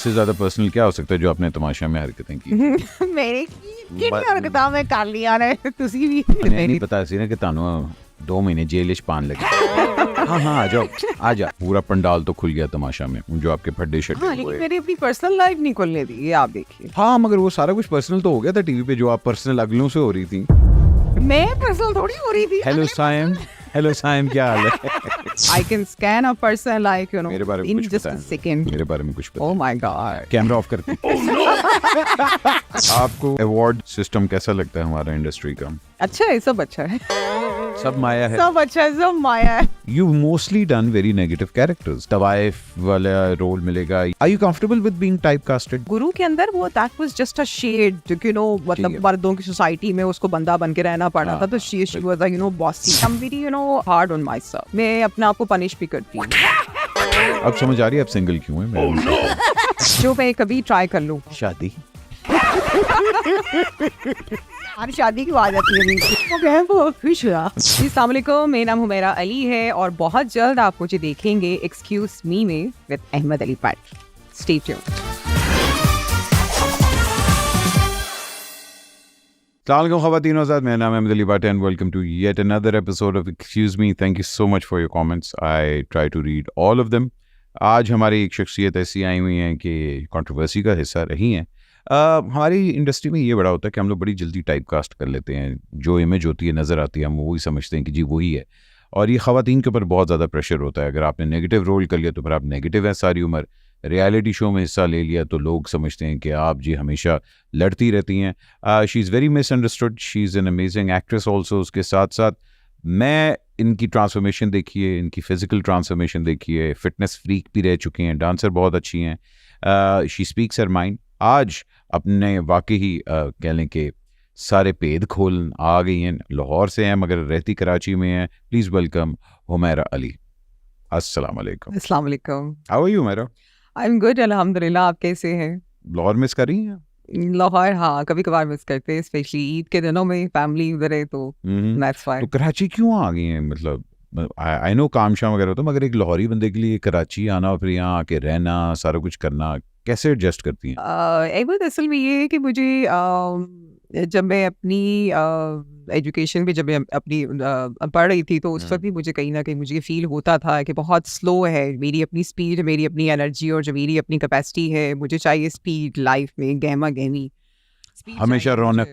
इससे ज्यादा पर्सनल क्या हो सकता है जो आपने तमाशा में हरकतें की? मेरे कितनी हरकतां मैं कर लिया ने ਤੁਸੀਂ ਵੀ नहीं पता सी ना कि तानू 2 महीने जेल पान लगे। हाँ हाँ आ जाओ आ जा। पूरा पंडाल तो खुल गया तमाशा में, जो आपके फड्डे शड्डे हाँ, लेकिन मेरी अपनी पर्सनल लाइफ नहीं खुलने दी, ये आप देखिए। हाँ मगर वो सारा कुछ पर्सनल तो हो गया था टीवी पे, जो आप पर्सनल अगलों से हो रही थी। मैं पर्सनल थोड़ी हो रही थी। हेलो साइम क्या हाल है? I can scan a person like मेरे बारे में in कुछ just a बताएं। second. मेरे बारे में कुछ पता? Oh my God. Camera off करती। आपको अवार्ड सिस्टम कैसा लगता है हमारा इंडस्ट्री का? अच्छा है, सब अच्छा है, सब माया है। सब अच्छा है, सब माया है। You mostly done very negative characters. तवाइफ वाला रोल मिलेगा। Are you comfortable with being typecasted? गुरु के अंदर वो that was just a shade, मतलब मर्दों की सोसाइटी में उसको बंदा बन के रहना पड़ा था, तो she was like bossy. I'm very hard on myself. मैं अपने आप को पनिश भी करती हूँ। अब समझ आ रही है आप सिंगल क्यों है? जो मैं कभी ट्राई कर लूँ। शादी। हर शादी की आवाज आती है वो खुश हुआ। अस्सलाम वालेकुम, मेरा नाम हुमैरा अली है और बहुत जल्द आप मुझे देखेंगे एक्सक्यूज मी में with Ahmed Ali Bhatt. Stay tuned. Assalamualaikum ख़वातीन और हज़रात, मेरा नाम है Ahmad Ali Bhatt and welcome to yet another episode of Excuse Me. Thank you so much for your comments. I try to read all of them. आज हमारी एक शख्सियत ऐसी आई हुई हैं कि कंट्रोवर्सी का हिस्सा रही हैं। हमारी इंडस्ट्री में ये बड़ा होता है कि हम लोग बड़ी जल्दी टाइप कास्ट कर लेते हैं, जो इमेज होती है नज़र आती है हम वही समझते हैं कि जी वही है, और ये ख़वातीन के ऊपर बहुत ज़्यादा प्रेशर होता है। अगर आपने नेगेटिव रोल कर लिया तो फिर आप नेगेटिव हैं सारी उम्र। रियलिटी शो में हिस्सा ले लिया तो लोग समझते हैं कि आप जी हमेशा लड़ती रहती हैं। She is very misunderstood, she is an amazing actress also. उसके साथ साथ मैं इनकी ट्रांसफॉर्मेशन देखी है, इनकी फ़िज़िकल ट्रांसफॉर्मेशन देखी है, फिटनेस फ्रीक भी रह चुकी हैं, डांसर बहुत अच्छी हैं। She speaks her mind. आज अपने वाकई ही कह लें कि सारे भेद खोल आ गई हैं। लाहौर से हैं मगर रहती कराची में हैं। Please welcome Humaira Ali. अस्सलाम वालेकुम। अस्सलाम वालेकुम। How are you Humaira? I am good अल्हम्दुलिल्लाह। आप कैसे हैं? लाहौर मिस कर रही हैं? लाहौर हाँ कभी कभार मिस करते हैं, स्पेशली ईद के दिनों में फैमिली उधर है तो दैट्स व्हाई। तो कराची क्यों आ गई हैं? मतलब आई नो काम शाम वगैरह होता है मगर एक लाहौरी बंदे के लिए कराची आना और फिर यहाँ आके रहना, सारा कुछ करना, कैसे एडजस्ट करती हैं? अहमद असल में ये है कि मुझे जब मैं अपनी एजुकेशन में जब मैं अपनी पढ़ रही थी तो उस वक्त भी मुझे कहीं ना कहीं मुझे फील होता था कि बहुत स्लो है मेरी अपनी स्पीड, मेरी अपनी एनर्जी और जो मेरी अपनी कैपेसिटी है, मुझे चाहिए स्पीड लाइफ में, गहमा गहमी, हमेशा रौनक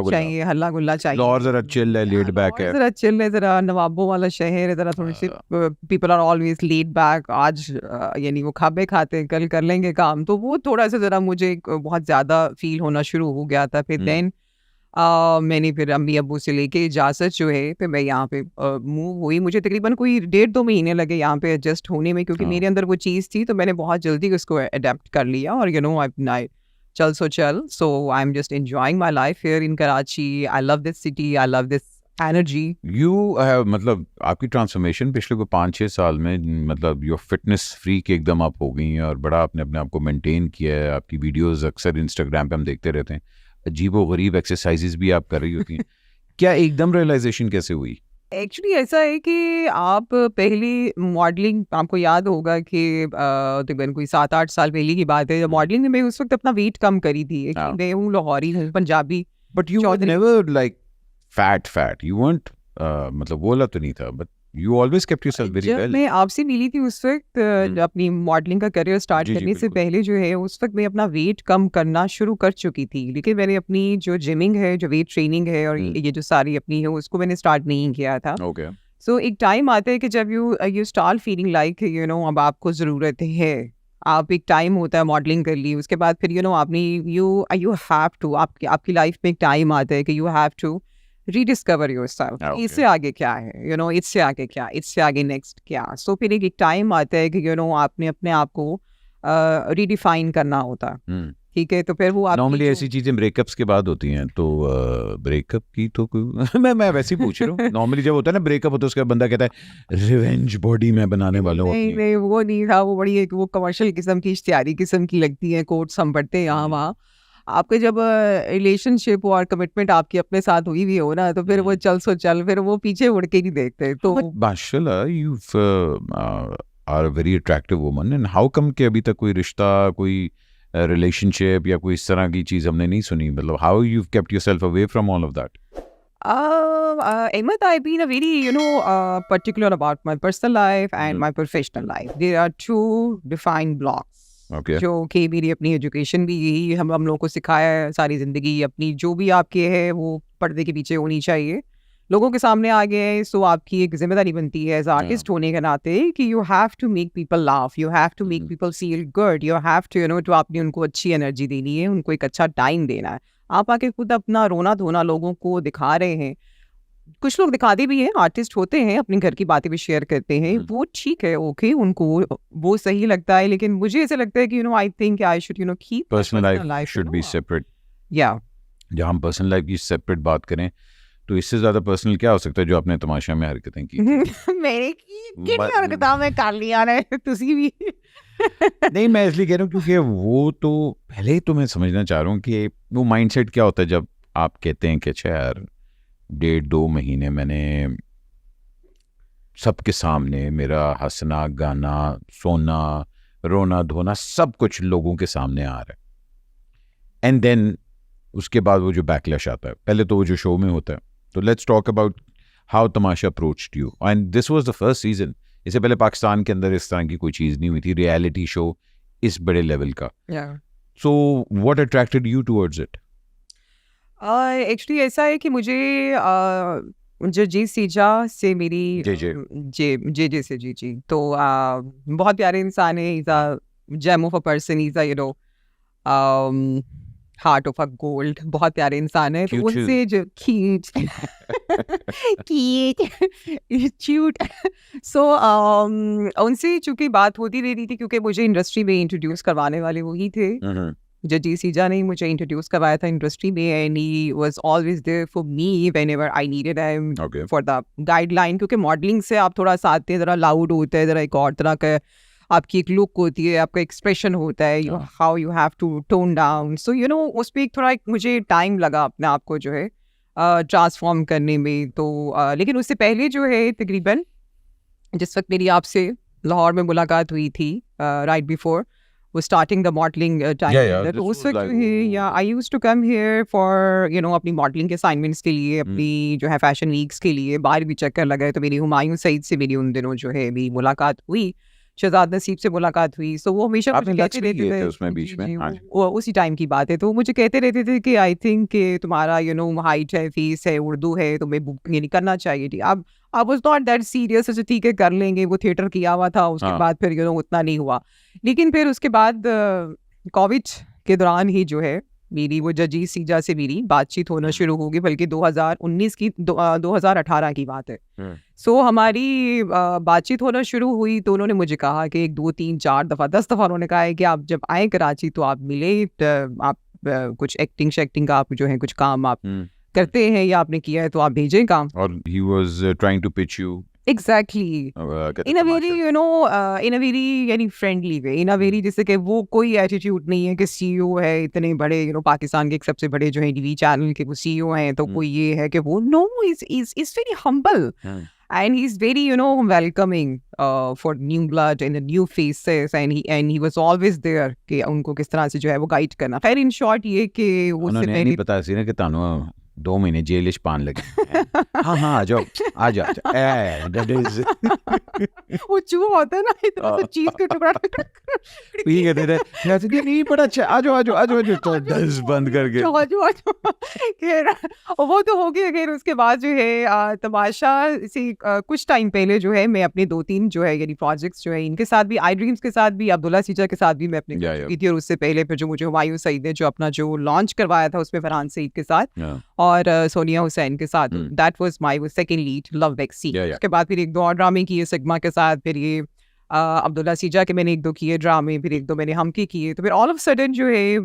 चाहिए, हल्ला गुल्ला चाहिए। लाहौर जरा चिल है, लेड बैक है। जरा चिल है, जरा नवाबों वाला शहर है, जरा थोड़ी सी people are always laid back. आज यानी वो खाबे खाते हैं, कल कर लेंगे काम, तो वो थोड़ा सा जरा मुझे बहुत ज़्यादा फील होना शुरू हो गया था। फिर देन मैंने फिर अम्मी अब्बू से लेके इजाज़त जो है फिर मैं यहाँ पे मूव हुई। मुझे तकरीबन कोई 1.5-2 महीने लगे यहाँ पे एडजस्ट होने में, क्योंकि मेरे अंदर वो चीज़ थी तो मैंने बहुत जल्दी उसको अडेप्ट कर लिया और आई चल सो चल। So I am just enjoying my life here in Karachi. I love this city, I love this energy. You मतलब आपकी ट्रांसफॉर्मेशन पिछले 5-6 साल में, मतलब योर फिटनेस फ्रीक एकदम अप हो गई हैं और बड़ा आपने अपने आप को मेंटेन किया है। आपकी वीडियोस अक्सर इंस्टाग्राम पे हम देखते रहते हैं, अजीबो गरीब एक्सरसाइजेस भी आप कर रही होती हैं। क्या एकदम रियलाइजेशन कैसे हुई? एक्चुअली ऐसा है कि आप पहली मॉडलिंग, आपको याद होगा कि तकरीबन कोई 7-8 साल पहले की बात है, जब मॉडलिंग में मैं उस वक्त अपना वेट कम करी थी। मैं हूँ लाहौरी, हूँ Punjabi, but you never like fat you want, मतलब बोला तो नहीं था, but you always kept yourself very well. मैं आपसे मिली थी उस वक्त अपनी मॉडलिंग का करियर स्टार्ट करने से पहले जो है, उस वक्त मैं अपना वेट कम करना शुरू कर चुकी थी, लेकिन मैंने अपनी जो जिमिंग है, जो वेट ट्रेनिंग है और ये जो सारी अपनी है उसको मैंने स्टार्ट नहीं किया था। सो एक टाइम आता है कि जब यू स्टार्ट फीलिंग लाइक अब आपको ज़रूरत है, आप एक टाइम होता है मॉडलिंग कर ली, उसके बाद फिर आपने यू हैव टू, आपकी लाइफ में एक टाइम आता है कि you have to rediscover yourself. इससे आगे क्या है, इससे आगे क्या, इससे आगे नेक्स्ट क्या। सो फिर एक टाइम आता है कि आपने अपने आप को रीडिफाइन करना होता है, ठीक है। तो फिर वो नॉर्मली ऐसी चीजें ब्रेकअप्स के बाद होती हैं, तो ब्रेकअप की तो मैं वैसे ही पूछ रहा हूँ। नॉर्मली जब होता है ना ब्रेकअप होता है, उसके बाद बंदा कहता है रिवेंज बॉडी में बनाने वाला हूँ। नहीं वो नहीं था, वो बड़ी एक वो कमर्शियल किस्म की, इश्तिहारी किस्म की लगती है, कोट्स हम पढ़ते हैं यहाँ वहाँ। आपके जब रिलेशनशिप और कमिटमेंट आपकी अपने साथ हुई भी हो ना, तो फिर वो चल सो चल, फिर वो पीछे मुड़ के नहीं देखते। तो माशाल्लाह are a very attractive woman, and how come कि अभी तक कोई रिश्ता, कोई रिलेशनशिप या कोई इस तरह की चीज़ हमने नहीं सुनी? मतलब how you kept yourself away from all of that? Ahmed, I've been a very, particular about my personal life and my professional life. There are two defined blocks. Okay. जो कि मेरी अपनी एजुकेशन भी यही हम लोगों को सिखाया है सारी ज़िंदगी, अपनी जो भी आपके है वो पर्दे के पीछे होनी चाहिए, लोगों के सामने आ गए। सो आपकी एक जिम्मेदारी बनती है एज आर्टिस्ट होने के नाते कि you have to make people laugh, you have to make people feel good, you have to तो आपने उनको अच्छी एनर्जी देनी है, उनको एक अच्छा टाइम देना है। आप आके खुद अपना रोना धोना लोगों को दिखा रहे हैं, कुछ लोग दिखाते भी हैं, आर्टिस्ट होते हैं, अपनी घर की बातें भी शेयर करते हैं, वो ठीक है, ओके, उनको वो सही लगता है। लेकिन मुझे ऐसे लगता है कि I think I should keep personal life should be separate. या जहाँ हम पर्सनल लाइफ की सेपरेट बात करें तो इससे ज्यादा पर्सनल क्या हो सकता है जो आपने तमाशा में हरकतें की? मैंने की हरकतां मैं कर लिया ने तुसी भी नहीं, मैं इसलिए कह रहा हूँ क्योंकि वो तो पहले तो मैं समझना चाह रहा हूँ कि वो माइंडसेट क्या होता है जब आप कहते हैं कि अच्छा यार 1.5-2 महीने मैंने सबके सामने मेरा हंसना गाना सोना रोना धोना सब कुछ लोगों के सामने आ रहा है, एंड देन उसके बाद वो जो बैकलैश आता है, पहले तो वो जो शो में होता है। तो let's talk about how Tamasha approached you, and this was the first season. इससे पहले पाकिस्तान के अंदर इस तरह की कोई चीज़ नहीं हुई थी, रियलिटी शो इस बड़े लेवल का। So what attracted you towards it? Actually ऐसा है कि मुझे जो जी सीजा से मेरी जे से जी तो बहुत प्यारे इंसान है, is a gem of a person, is a heart of a gold, बहुत प्यारे इंसान है। तो उनसे जो क्यूट सो उनसे चूंकि बात होती रहती थी, क्योंकि मुझे इंडस्ट्री में इंट्रोड्यूस करवाने वाले वही थे। जो जी सीजा ने मुझे इंट्रोड्यूस करवाया था इंडस्ट्री में, and he was always there for me whenever I needed him for the guideline. क्योंकि मॉडलिंग से आप थोड़ा सा आते हैं, ज़रा लाउड होता है, ज़रा एक और तरह का आपकी एक लुक होती है, आपका एक्सप्रेशन होता है, how you have to tone down. So उस पर थोड़ा मुझे टाइम लगा अपने आप को जो है ट्रांसफॉर्म करने में। तो लेकिन उससे पहले जो है तकरीबन जिस वक्त मेरी आपसे लाहौर में मुलाकात हुई थी, राइट बिफोर वो स्टार्टिंग द मॉडलिंग टाइम, तो उस वक्त जो है या I used to come here for अपनी मॉडलिंग के असाइनमेंट्स के लिए, अपनी जो है फैशन वीक्स के लिए बाहर भी चक्कर लगाए। तो मेरी हुमायूं सईद से मेरी उन दिनों जो है मेरी मुलाकात हुई, शहजाद नसीब से मुलाकात हुई। सो वो हमेशा मुझे कहते रहते थे उसमें बीच में, वो उसी टाइम की बात है, तो मुझे कहते रहते थे कि आई थिंक कि तुम्हारा हाइट है, फीस है, उर्दू है, तुम्हें बुक करना चाहिए थी। अब I was not that serious, अच्छा ठीक है कर लेंगे, वो थिएटर किया हुआ था, उसके बाद फिर उतना नहीं हुआ। लेकिन फिर उसके बाद कोविड के दौरान ही जो है मेरी वो जजी सीजा से मेरी बातचीत होना शुरू होगी, बल्कि 2019 की 2018 की बात है। सो हमारी बातचीत होना शुरू हुई, तो उन्होंने मुझे कहा कि 1, 2, 3, 4 दफ़ा 10 दफ़ा उन्होंने कहा है कि आप जब आए कराची तो आप मिले, आप कुछ एक्टिंग शेक्टिंग का आप जो है कुछ काम आप करते हैं या आपने किया है तो आप भेजें काम। और he was trying to pitch you Exactly. In a very in a very यानी friendly way, in a very जैसे कि वो कोई एटीट्यूड नहीं है कि सीईओ है इतने बड़े पाकिस्तान के एक सबसे बड़े जो है टीवी चैनल के वो सीईओ हैं, तो कोई ये है कि वो no is very humble and he's very welcoming for new blood and the new faces, and he was always there कि उनको किस तरह से जो है वो गाइड करना। खैर इन शॉर्ट ये कि उससे पहले नहीं पता सी ना कि तानो 2 महीने जेल पान लगे। हाँ आ जाओ वो चूहा होता है ना, इतना सा चीज का टुकड़ा ये कहते थे नहीं बड़ा अच्छा, आ जाओ तो दस बंद करके खैर वो तो हो गया। खैर उसके बाद जो है तमाशा से कुछ टाइम पहले जो है मैं अपने 2-3 जो है यानी प्रोजेक्ट्स जो है इनके साथ भी, आई ड्रीम्स के साथ भी, अब्दुल्ला सीजा के साथ भी मैं अपने की थी, और उससे पहले फिर जो मुझे हुमायूं सईद ने जो अपना जो लॉन्च करवाया था उसमें फरहान सईद के साथ और सोनिया हुसैन के साथ, that was my second lead love वैक्सी। उसके बाद फिर 1-2 और ड्रामे किए सिग्मा के साथ, फिर ये अब्दुल्ला सीजा के मैंने 1-2 किए ड्रामे, फिर 1-2 मैंने हम के किए। तो फिर ऑल ऑफ सडन जो है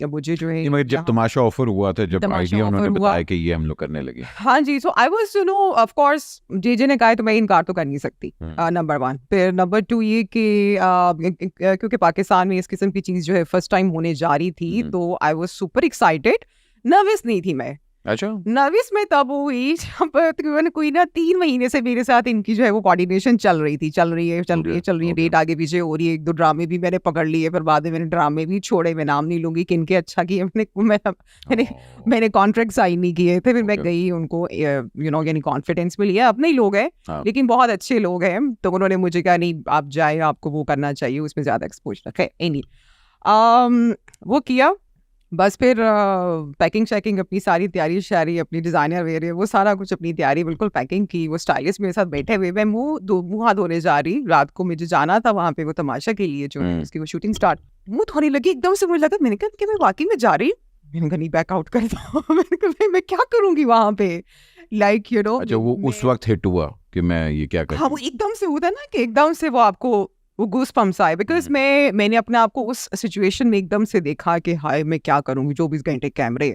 मुझे जो है जब तमाशा ऑफर हुआ था, जब आइडिया उन्होंने बताया कि ये हम लोग करने लगे, हाँ जी, सो आई वाज ऑफ कोर्स जे ने कहा तो मैं इनकार तो कर नहीं सकती, नंबर 1। फिर नंबर 2 ये कि क्योंकि पाकिस्तान में इस किस्म की चीज़ जो है फर्स्ट टाइम होने जा रही थी, तो I was super excited, nervous नहीं थी मैं अच्छा नर्वस मैं तब हुई जब तकरीबन कोई ना 3 महीने से मेरे साथ इनकी जो है वो कोऑर्डिनेशन चल रही है Okay. डेट आगे पीछे हो रही है। 1-2 ड्रामे भी मैंने पकड़ लिए, फिर बाद में मैंने ड्रामे भी छोड़े। मैं नाम नहीं लूंगी किनके अच्छा किए मैंने Oh. मैंने कॉन्ट्रैक्ट साइन नहीं किए थे। फिर मैं Okay. गई, उनको यानी कॉन्फिडेंस मिल गया। अपने ही लोग हैं हाँ. लेकिन बहुत अच्छे लोग हैं, तो उन्होंने मुझे कहा नहीं आप जाए, आपको वो करना चाहिए, उसमें ज्यादा एक्सपोजर है नहीं। वो किया बस। फिर पैकिंग शैकिंग अपनी सारी तैयारी शारी, अपनी डिज़ाइनर वेयर वो सारा कुछ अपनी तैयारी बिल्कुल पैकिंग की। वो स्टाइलिस्ट मेरे साथ बैठे हुए, मैं मुँह हाथ धोने जा रही। रात को मुझे जाना था वहाँ पे वो तमाशा के लिए जो है उसकी वो शूटिंग स्टार्ट। मुँह धोने लगी, एकदम से मुझे लगा, मैंने कहा कि मैं वाकई में जा रही हूँ। मैंने कहा नहीं बैक आउट कर दो। मैंने कहा मैं क्या करूँगी वहाँ पे, लाइक यू नो। अच्छा वो उस वक्त हिट हुआ कि मैं ये क्या कर हाँ, वो एकदम से होता है ना कि एकदम से वो आपको वो गूस पम्प्स आए, बिकॉज मैंने अपने आप को उस सिचुएशन में एकदम से देखा कि हाय मैं क्या करूँगी। 24 घंटे कैमरे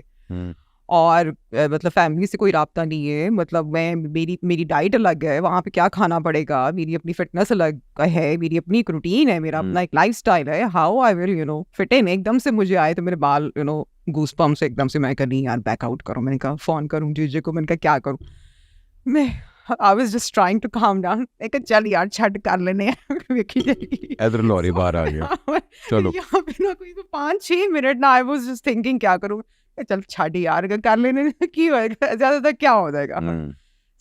और मतलब फैमिली से कोई राब्ता नहीं है। मतलब मैं मेरी डाइट अलग है, वहाँ पे क्या खाना पड़ेगा, मेरी अपनी फिटनेस अलग है, मेरी अपनी एक रूटीन है, मेरा अपना एक लाइफस्टाइल है। How I will fit in. एकदम से मुझे आए तो मेरे बाल गूस पम्प्स एकदम से। मैं कहा नहीं यार बैक आउट करो। मैंने कहा फ़ोन करूँ जीजे को। मैंने कहा क्या करूँ। मैं I was just trying to calm down. मैं कहा चल यार छट कर लेने इधर लॉरी बाहर आ गया। चलो यहाँ पे ना कोई 5-6 मिनट ना I was just thinking क्या करूँ। चल छट यार कर लेने की होएगा, ज्यादातर क्या हो जाएगा।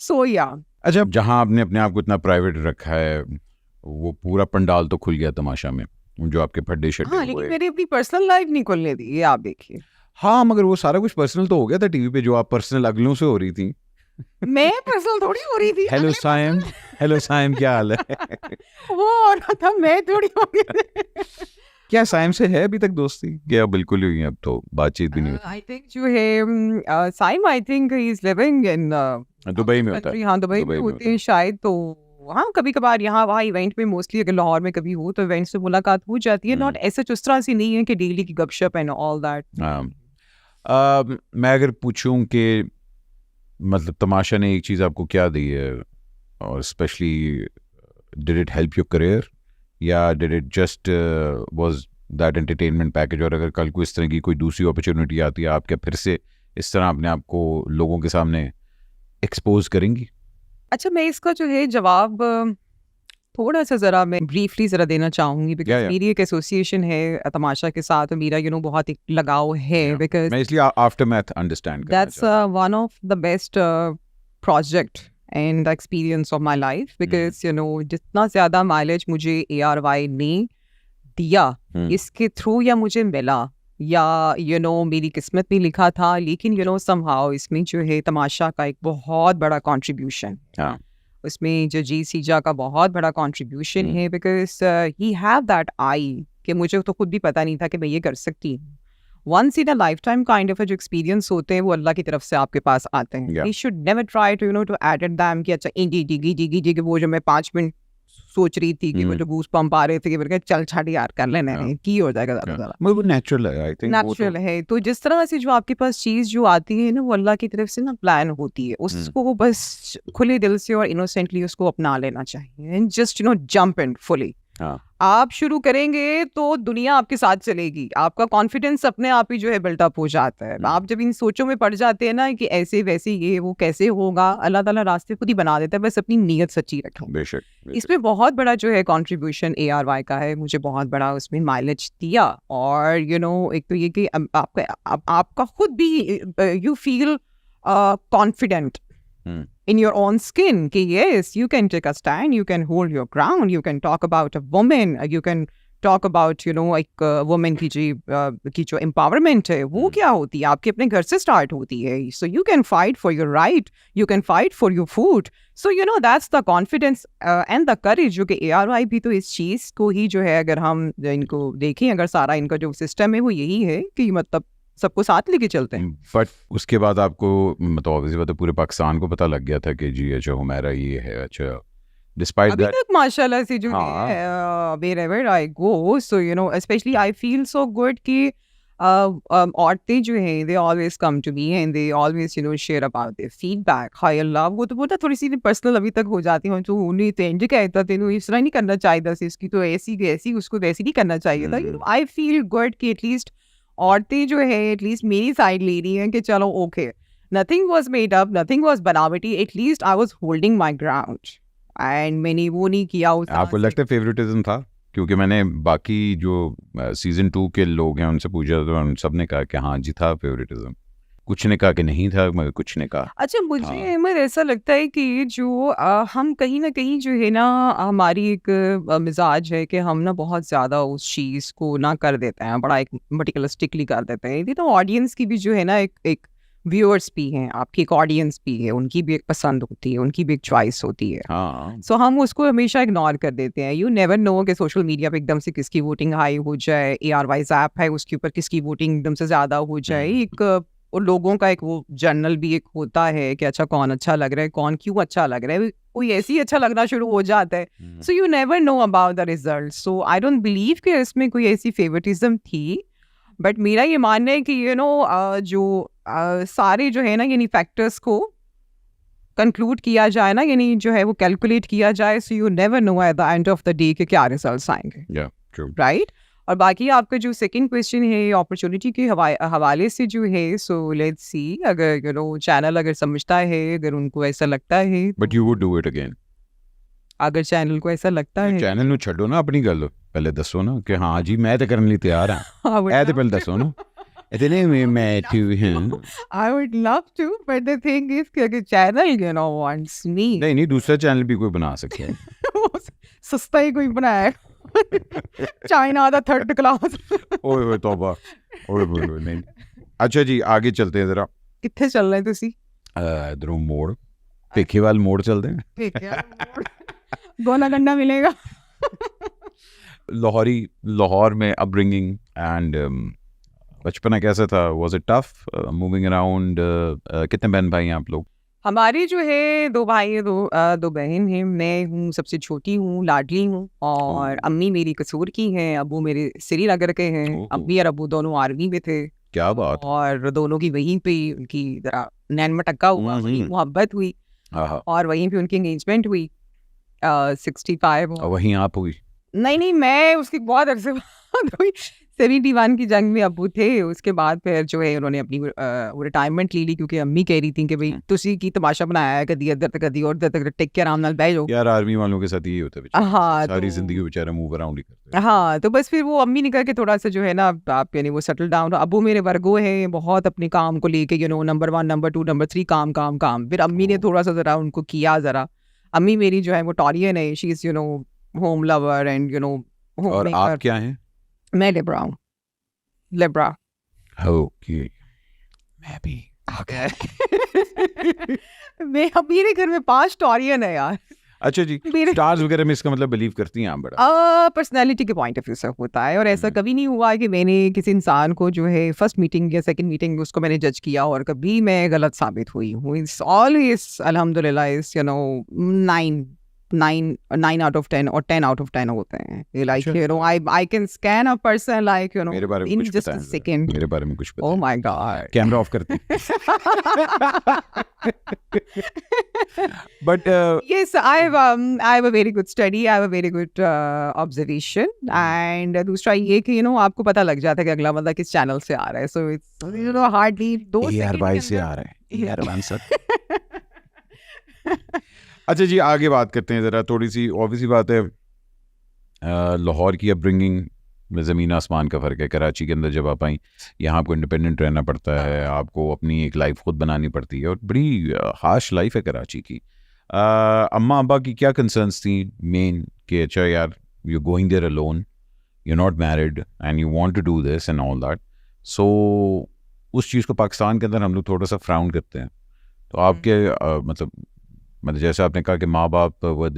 सो या अच्छा जहाँ आपने अपने आप को इतना प्राइवेट रखा है वो पूरा पंडाल तो खुल गया तमाशा में, जो आपके फड्डे शड्डे हाँ, लेकिन मेरी अपनी पर्सनल लाइफ नहीं खुलने दी, ये आप देखिए। हाँ मगर वो सारा कुछ पर्सनल तो हो गया था टीवी पे, जो आप पर्सनल अगलों से हो रही थी। मैं पर्सनल थोड़ी हो रही थी। हेलो साइम, हेलो साइम क्या हाल है? वो हो रहा था, मैं थोड़ी हो गई। क्या साइम से है अभी तक दोस्ती? क्या बिल्कुल ही हुई है, अब तो बातचीत भी नहीं होती। आई थिंक जो है Saim, I think he is living in Dubai में होता है। हाँ दुबई में होते हैं शायद। तो हाँ कभी कभार यहाँ वहाँ इवेंट में, मोस्टली अगर लाहौर में कभी हो तो इवेंट से मुलाकात हो जाती है। नॉट ऐसे उस तरह से नहीं है कि डेली की गपशप एंड ऑल दैट। मैं अगर पूछूं कि मतलब तमाशा ने एक चीज़ आपको क्या दी है, और specially did it help your career या did it just was that entertainment package? और अगर कल को इस तरह की कोई दूसरी अपॉर्चुनिटी आती है, आप क्या फिर से इस तरह अपने आप को लोगों के सामने एक्सपोज करेंगी? अच्छा, मैं इसका जो है जवाब थोड़ा सा ज़रा मैं ब्रीफली ज़रा देना चाहूँगी, बिकॉज मेरी एक एसोसिएशन है तमाशा के साथ और मेरा बहुत एक लगाव है। बिकॉज मैं इसलिए aftermath understand that's one of the best project and the experience of my life. Because जितना ज़्यादा माइलेज मुझे ARY ने दिया इसके थ्रू या मुझे मिला या मेरी किस्मत में लिखा था, लेकिन समहाउ इसमें जो है तमाशा का एक बहुत बड़ा कंट्रीब्यूशन, उसमें जो जी सीजा का बहुत बड़ा कंट्रीब्यूशन है। Because he have that I कि मुझे तो खुद भी पता नहीं था कि मैं ये कर सकती हूँ। Once in a life time kind of जो एक्सपीरियंस होते हैं वो अल्लाह की तरफ से आपके पास आते हैं। You should never try to to edit them कि अच्छा इंडी वो जो मैं 5 मिनट सोच रही थी कि वो जो गूस पंप आ रहे थे कि मैंने कहा चल छाड़ यार कर लेना है, की हो जाएगा ज़्यादा। वो नेचुरल है, आई थिंक नेचुरल है। तो जिस तरह से जो आपके पास चीज़ जो आती है ना वो अल्लाह की तरफ से ना प्लान होती है, उसको वो बस खुले दिल से और इनोसेंटली उसको अपना लेना चाहिए and just jump in fully. आप शुरू करेंगे तो दुनिया आपके साथ चलेगी, आपका कॉन्फिडेंस अपने आप ही जो है बिल्टअप हो जाता है। आप जब इन सोचों में पड़ जाते हैं ना कि ऐसे वैसे ये वो कैसे होगा, अल्लाह ताला रास्ते खुद ही बना देता है, बस अपनी नीयत सच्ची रखें। बेशक इसमें बहुत बड़ा जो है कंट्रीब्यूशन ARY का है, मुझे बहुत बड़ा उसमें माइलेज दिया। और एक तो ये कि आपका खुद भी you feel confident in your own skin कि yes you can take a stand, you can hold your ground, you can talk about a woman, you can talk about एक woman की जो empowerment है वो क्या होती है, आपके अपने घर से start होती है। so you can fight for your right, you can fight for your food, so that's the confidence and the courage जो कि ARY भी तो इस चीज़ को ही जो है, अगर हम इनको देखें, अगर सारा इनका जो सिस्टम है वो यही है कि मतलब सबको साथ लेके चलते हैं। बट उसके बाद आपको मतलब ऑब्वियसली बात है पूरे पाकिस्तान को पता लग गया था कि जी अच्छा हुमैरा ये है। अच्छा डिस्पाइट अभी दैट तक माशाल्लाह से जो है wherever I go, so especially I feel so good कि औरतें जो हैं they always come to me and they always share about their feedback। हाय अल्लाह, वो तो थोड़ी सी पर्सनल अभी तक हो जाती है। तो उन्हें तो इंज कहता तेनू इस तरह नहीं करना चाहिए था, इसकी तो ऐसी उसको वैसी नहीं करना चाहिए था। आई फील गुड कि एटलीस्ट औरतें जो है एटलीस्ट मेरी साइड ले रही हैं कि चलो okay nothing was made up, nothing was बनावटी. At least I was holding my ground. And मैंने वो नहीं किया उस आपको लगता है फेवरेटिज्म था? क्योंकि मैंने बाकी जो सीजन 2 के लोग हैं उनसे पूछा तो उन सब ने कहा कि हाँ जी था फेवरेटिज्म, कुछ ने कहा कि नहीं था, मगर कुछ ने कहा. अच्छा मुझे अहमद ऐसा लगता है कि जो हम कहीं ना कहीं जो है ना हमारी एक मिजाज है कि हम ना बहुत ज़्यादा उस चीज़ को ना कर देते हैं, बड़ा एक मटिकुलस्टिकली कर देते हैं. ये तो ऑडियंस की भी जो है ना एक व्यूअर्स भी हैं, आपकी एक ऑडियंस भी है, उनकी भी एक पसंद होती है, उनकी भी एक चॉइस होती है. हाँ. सो हम उसको हमेशा इग्नोर कर देते हैं. यू नेवर नो कि सोशल मीडिया पे एकदम से किसकी वोटिंग हाई हो जाए, ARY's ऐप है उसके ऊपर किसकी वोटिंग एकदम से ज़्यादा हो जाए. एक और लोगों का एक वो जर्नल भी एक होता है कि अच्छा कौन अच्छा लग रहा है, कौन क्यों अच्छा लग रहा है, कोई ऐसे ही अच्छा लगना शुरू हो जाता है. So you never know about the result. So I don't believe कि इसमें कोई ऐसी फेवरेटिज्म थी. बट मेरा ये मानना है कि यू नो जो सारे जो है ना यानी फैक्टर्स को कंक्लूड किया जाए ना, यानी जो है वो कैलकुलेट किया जाए. So you never know at the end of the day कि क्या रिजल्ट्स आएंगे. Yeah, true. राइट. और बाकी आपका जो सेकंड क्वेश्चन है अपॉर्चुनिटी के हवाले से जो है, सो लेट्स सी अगर यू नो चैनल अगर समझता है, अगर उनको ऐसा लगता है, But you would do it again. अगर चैनल को ऐसा लगता है, चैनल ਨੂੰ ਛੱਡੋ ਨਾ ਆਪਣੀ ਗੱਲ, ਪਹਿਲੇ ਦੱਸੋ ਨਾ ਕਿ ਹਾਂ ਜੀ ਮੈਂ ਤਾਂ ਕਰਨ ਲਈ ਤਿਆਰ ਹਾਂ. I would ਇਹ ਤੇ love ਪਹਿਲੇ ਦੱਸੋ ਨਾ. इतने में मैं too हूं. I would love to, but the thing is कि अगर channel you know wants me, नहीं नहीं, दूसरा चैनल भी कोई बना सकता है. सस्ता ही कोई बनाया चाइना दा थर्ड क्लास. ओए ओए तौबा, ओए ओए ओए नहीं. अच्छा जी आगे चलते हैं जरा. कितने चल रहे हैं तुसी? इधरों मोड़, पेखेवाल मोड़ चलते हैं. ठीक है. गोला गंडा मिलेगा. लाहौर में अपब्रिंगिंग एंड बचपना कैसा था? Was it tough moving around? कितने बहन भाई हैं आप लोग? हमारे जो है 2 भाई है, 2 बहन हैं. मैं हूँ सबसे छोटी हूँ, लाडली हूँ. और अम्मी मेरी कसूर की हैं, अबू मेरे श्रीनगर के हैं. अम्मी और अबू दोनों आर्मी में थे. क्या बात. और दोनों की वहीं पे उनकी जरा नैन मटक्का हुआ, वहीं मोहब्बत हुई और वहीं पे उनकी एंगेजमेंट हुई 65. और वहीं आप हुई? नहीं मैं उसकी बहुत अरसे बाद हुई. 71 की जंग में अबू थे. उसके बाद फिर जो है उन्होंने अपनी रिटायरमेंट ले ली, क्योंकि अम्मी कह रही थी कि भाई तुसी की तमाशा बनाया है, कदी इधर तक कदी और तक टेक के आराम नाल बैठ जाओ. यार आर्मी वालों के साथ ये होता है बेचारे. हाँ, सारी जिंदगी बेचारा मूव अराउंड ही करते हैं. हाँ, तो बस फिर वो अम्मी ने कहा कि थोड़ा सा जो है ना आप यानी वो सेटल डाउन. अबू मेरे वर्गो है, बहुत अपने काम को लेके you know number 1 number 2 number 3 काम काम काम. फिर अम्मी ने थोड़ा सा जरा उनको किया जरा. अम्मी मेरी जो है वो टॉरियन है, she is you know home lover and you know home और मेकर. आप क्या हैं? मैं लिब्रा हूँ. लिब्रा. ओके. मैं भी. मैं मेरे घर में 5 टॉरियन है यार. अच्छा जी, स्टार्स वगैरह में इसका मतलब बिलीव करती हैं आप? बड़ा पर्सनैलिटी के पॉइंट ऑफ व्यू से होता है. और ऐसा कभी नहीं हुआ कि मैंने किसी इंसान को जो है फर्स्ट मीटिंग या सेकंड मीटिंग उसको मैंने जज किया और कभी मैं गलत साबित हुई हूँ. इट्स ऑलवेज अल्हम्दुलिल्लाह is you know 9 out of 10 और 10 out of 10 होते हैं. Like you know I can scan a person like you know मेरे बारे में in कुछ just बताएं a जरा. second. मेरे बारे में कुछ Oh बताएं. my god. कैमरा ऑफ करते हैं. But Yes, I have a very good study. I have a very good observation. And दूसरा ये कि you know आपको पता लग जाता है कि अगला बंदा किस चैनल से आ रहा है. So it's you know hardly 2 यार सेकंड भाई के से अंदर. आ रहा है यार आंसर. अच्छा जी आगे बात करते हैं ज़रा. थोड़ी सी ऑब्वियसली बात है, लाहौर की अपब्रिंगिंग में ज़मीन आसमान का फ़र्क है. कराची के अंदर जब आप आई, यहाँ आपको इंडिपेंडेंट रहना पड़ता है, आपको अपनी एक लाइफ खुद बनानी पड़ती है और बड़ी हार्श लाइफ है कराची की. अम्मा अब्बा की क्या कंसर्न्स थी मेन कि अच्छा यार you going there alone, you not married and you want to do this and all that. So उस चीज़ को पाकिस्तान के अंदर हम लोग थोड़ा सा फ्राउन करते हैं. तो आपके मतलब जैसे आपने कहा कि माँ बाप were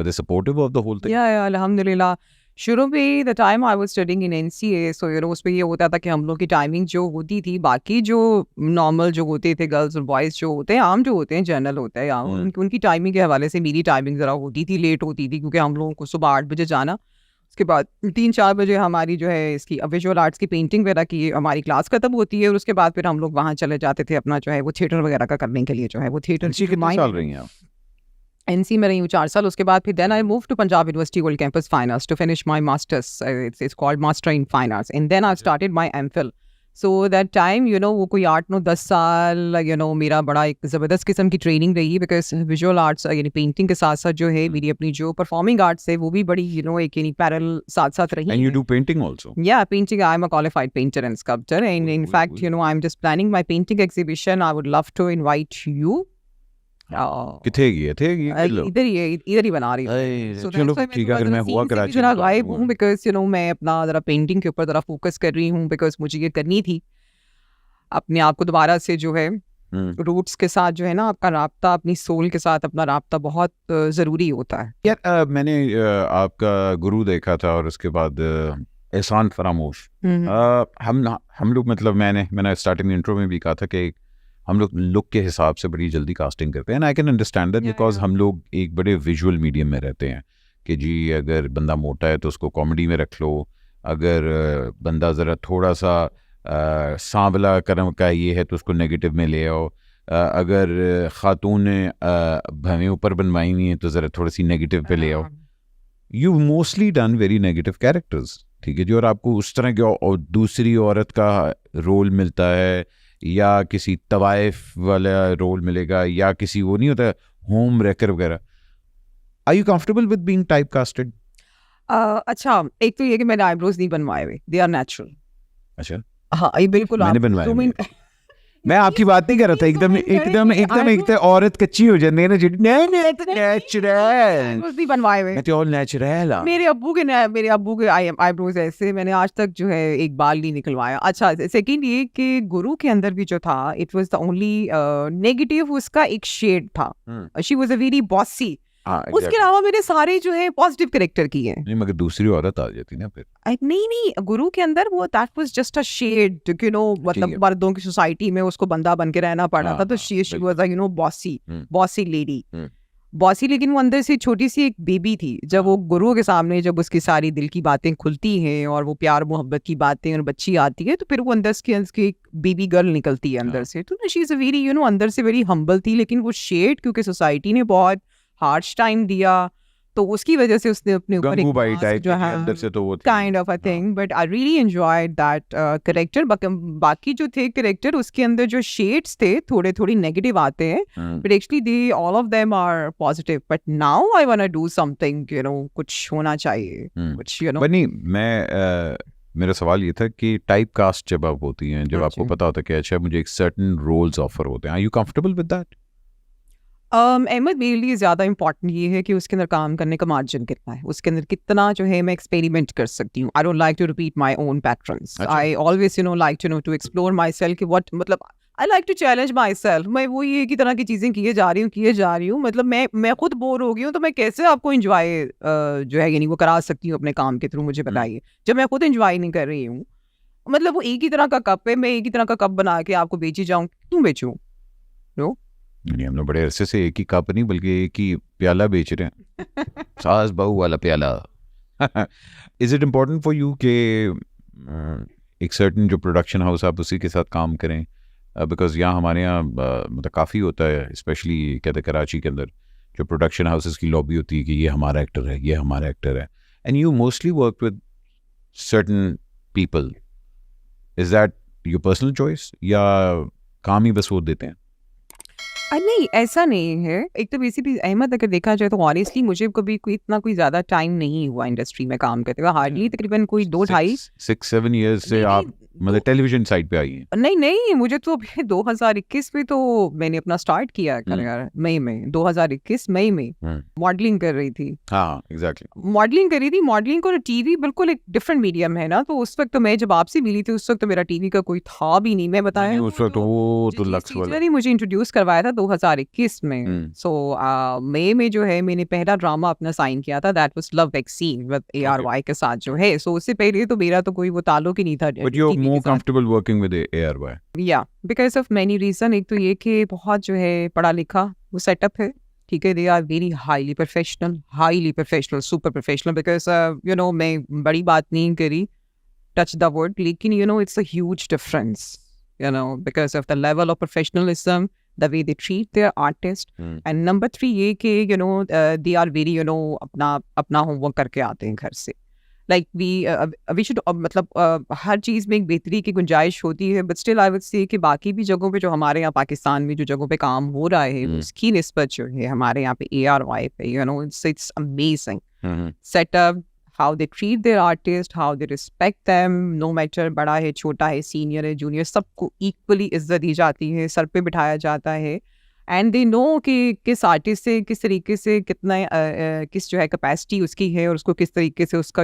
they supportive of the whole thing? Yeah, अल्हम्दुलिल्लाह. शुरू में the time I was studying in NCA, so you know उस पे ये होता था कि हम लोग की टाइमिंग जो होती थी, बाकी जो नॉर्मल जो होते थे गर्ल्स और बॉयज़ जो होते हैं आम जो होते हैं जनरल होता है उनकी टाइमिंग के हवाले से मेरी टाइमिंग ज़रा होती थी, लेट होती थी, क्योंकि हम लोगों को सुबह 8 बजे जाना. उसके बाद 3-4 बजे हमारी जो है इसकी विजुअल आर्ट्स की पेंटिंग वगैरह की हमारी क्लास खत्म होती है. और उसके बाद फिर हम लोग वहाँ चले जाते थे अपना जो है वो थिएटर वगैरह का करने के लिए, जो है वो थिएटर. कितने साल रही हैं आप? NC में रही हूँ 4 साल. उसके बाद फिर then I moved to Punjab University World Campus Fine Arts to finish my masters. It's called Master in Fine Arts, and then I started my MPhil. So that time वो कोई 8-9-10 साल मेरा बड़ा एक ज़बरदस्त किस्म की ट्रेनिंग रही, बिकॉज विजुअल आर्ट्स यानी पेंटिंग के साथ साथ जो है मेरी अपनी जो परफॉर्मिंग आर्ट्स है वो भी बड़ी एक पैरेलल साथ साथ रही And you है. do painting also? Yeah, painting. I'm a qualified painter and sculptor, and in fact, I'm just planning my painting exhibition. I would love to invite you. किथे गई इधर ही बना रही हूँ. So चलो that's why मैं ठीक है, अगर थोड़ा मैं ज़रा हुआ scene से भी कराची जरा में गायब हूँ, because मैं अपना ज़रा पेंटिंग के ऊपर ज़रा फोकस कर रही हूँ, बिकॉज मुझे ये करनी थी अपने आप को दोबारा से जो है रूट्स के साथ जो है ना, आपका राब्ता अपनी सोल के साथ अपना राब्ता बहुत ज़रूरी होता है. यार मैंने आपका गुरु देखा था और उसके बाद एहसान फरामोश. हम लोग मतलब मैंने स्टार्टिंग इंट्रो में भी कहा था कि हम लोग लुक के हिसाब से बड़ी जल्दी कास्टिंग करते हैं. I can understand that because हम लोग एक बड़े विजुअल मीडियम में रहते हैं कि जी अगर बंदा मोटा है तो उसको कॉमेडी में रख लो, अगर बंदा ज़रा थोड़ा सा सांवला करम का ये है तो उसको नेगेटिव में ले आओ, अगर खातून ने भवें ऊपर बनवाई हुई हैं तो ज़रा थोड़ी सी नेगेटिव पे ले आओ. You mostly done very negative characters, ठीक है जी. और आपको उस तरह की और दूसरी औरत का रोल मिलता है या किसी तवाइफ वाला रोल मिलेगा या किसी वो नहीं होता होम रेकर वगैरह. Are you comfortable with being type casted? अच्छा, एक तो ये कि मैंने आईब्रोज नहीं बनवाए हुए, दे आर नेचुरल. अच्छा, हाँ, ये बिल्कुल मैंने बनवाए. मैं आपकी बात नहीं कर रहा था. एकदम औरत कच्ची हो जाती है ना, नेचुरल नहीं बनवाए हुए. मैं तो ऑल नेचुरल. मेरे अब्बू के आईब्रोज ऐसे, मैंने आज तक जो है एक बाल नहीं निकलवाया. अच्छा, सेकंड ये कि गुरु के अंदर भी जो था, it was the only negative, उसका एक शेड था. She was a very bossy. उसके अलावा मेरे सारे जो है पॉजिटिव कैरेक्टर की हैं. नहीं, मगर दूसरी औरत आ जाती ना फिर. नहीं, गुरु के अंदर वो that was just a shade, मतलब मर्दों की सोसाइटी में उसको बंदा बन के रहना पड़ा था, तो she was bossy lady. Bossy, लेकिन वो अंदर से छोटी सी एक बेबी थी. जब वो गुरु के सामने जब उसकी सारी दिल की बातें खुलती हैं और वो प्यार मोहब्बत की बातें और बच्ची आती है, तो फिर वो अंदर की एक बेबी गर्ल निकलती है अंदर से. तो शी इज अ वेरी अंदर से वेरी हम्बल थी. लेकिन वो शेड क्योंकि सोसाइटी ने बहुत हार्श टाइम दिया, तो उसकी वजह से उसने अपने ऊपर एक जो है अंदर से तो वो kind of a thing. But I really enjoyed that character. बाकी जो थे कैरेक्टर, उसके अंदर जो शेड्स थे थोड़े थोड़ी नेगेटिव आते हैं, but actually they all of them are positive. But now I want to do something, कुछ होना चाहिए कुछ. नहीं, मैं मेरा सवाल ये था कि टाइप कास्ट जब आप होती हैं, जब आपको पता होता है कि अच्छा मुझे एक सर्टेन रोल्स ऑफर होते हैं, are you comfortable with that? Ahmed, मेरे लिए ज़्यादा इम्पॉर्टेंट ये है कि उसके अंदर काम करने का मार्जिन कितना है, उसके अंदर कितना जो है मैं एक्सपेरिमेंट कर सकती हूँ. I don't like to repeat my own patterns. I always like to explore myself. What मतलब I like to challenge myself. मैं वो ये की तरह की चीज़ें किए जा रही हूँ. मतलब मैं खुद बोर हो गई हूँ, तो मैं कैसे आपको इंजॉय जो है वो करा सकती हूँ अपने काम के थ्रू. मुझे बताइए, जब मैं खुद इंजॉय नहीं कर रही हूँ. मतलब वो एक ही तरह का कप है, मैं एक ही तरह का कप बना के आपको बेची जाऊँ, क्यों बेचूँ? नो, नहीं, हम लोग बड़े अरसे से एक ही कप नहीं बल्कि एक ही प्याला बेच रहे हैं. सास बहू वाला प्याला. Is it important for you कि एक सर्टन जो प्रोडक्शन हाउस आप उसी के साथ काम करें? बिकॉज यहाँ हमारे यहाँ मतलब काफ़ी होता है, स्पेशली कहते कराची के अंदर जो प्रोडक्शन हाउसेस की लॉबी होती है कि ये हमारा एक्टर है, ये हमारा एक्टर है. And you mostly work with certain people. Is that your personal choice या काम ही बस वो देते हैं? नहीं, ऐसा नहीं है. एक तो बेसिकली अहमद, अगर देखा जाए तो ऑनेस्टली मुझे कभी कोई ज़्यादा टाइम नहीं हुआ इंडस्ट्री में काम करते हुए. हार्डली तकरीबन कोई 6-7 ईयर्स से आप मतलब टेलीविजन साइड पे आई हैं? नहीं, मुझे तो अभी 2021 में तो मैंने अपना स्टार्ट किया करियर. मई में 2021 मई में मॉडलिंग कर रही थी. हाँ, एग्जैक्टली मॉडलिंग कर रही थी. मॉडलिंग और टीवी बिल्कुल एक डिफरेंट मीडियम है ना. तो उस वक्त तो मैं जब आपसे मिली थी, उस वक्त तो मेरा टीवी का कोई था भी नहीं. मैं बताया उस वक्त वो तो लक्स वाला ने मुझे इंट्रोड्यूस करवाया था 2021 में. सो मई में जो है मैंने पहला ड्रामा अपना साइन किया था. That was love vaccine with ARY के साथ जो है. सो उससे पहले तो मेरा तो कोई वो ताल्लुक ही नहीं था. But you are more comfortable working with ARY? Yeah, because of many reason. एक तो ये कि बहुत जो है पढ़ा लिखा वो सेटअप है, ठीक है. They are very highly professional, super professional. Because मैं बड़ी बात नहीं करी, टच द वर्ड, लेकिन it's a huge difference, because of the level of professionalism, the way they treat their artist. And number 3 ये कि they are very अपना homework करके आते हैं घर से. लाइक वी शुड मतलब हर चीज़ में एक बेहतरी की गुंजाइश होती है, but still I would say कि बाकी भी जगहों पे जो हमारे यहाँ पाकिस्तान में जो जगहों पे काम हो रहा है उसकी निस्बत जो है हमारे यहाँ पे ARY पे it's amazing setup, how they treat their artist, how they respect them, no matter बड़ा है, छोटा है, सीनियर है, जूनियर, सबको इक्वली इज्जत दी जाती है, सर पे बिठाया जाता है, एंड दे नो कि किस आर्टिस्ट से किस तरीके से कितना किस जो है कैपेसिटी उसकी है और उसको किस तरीके से उसका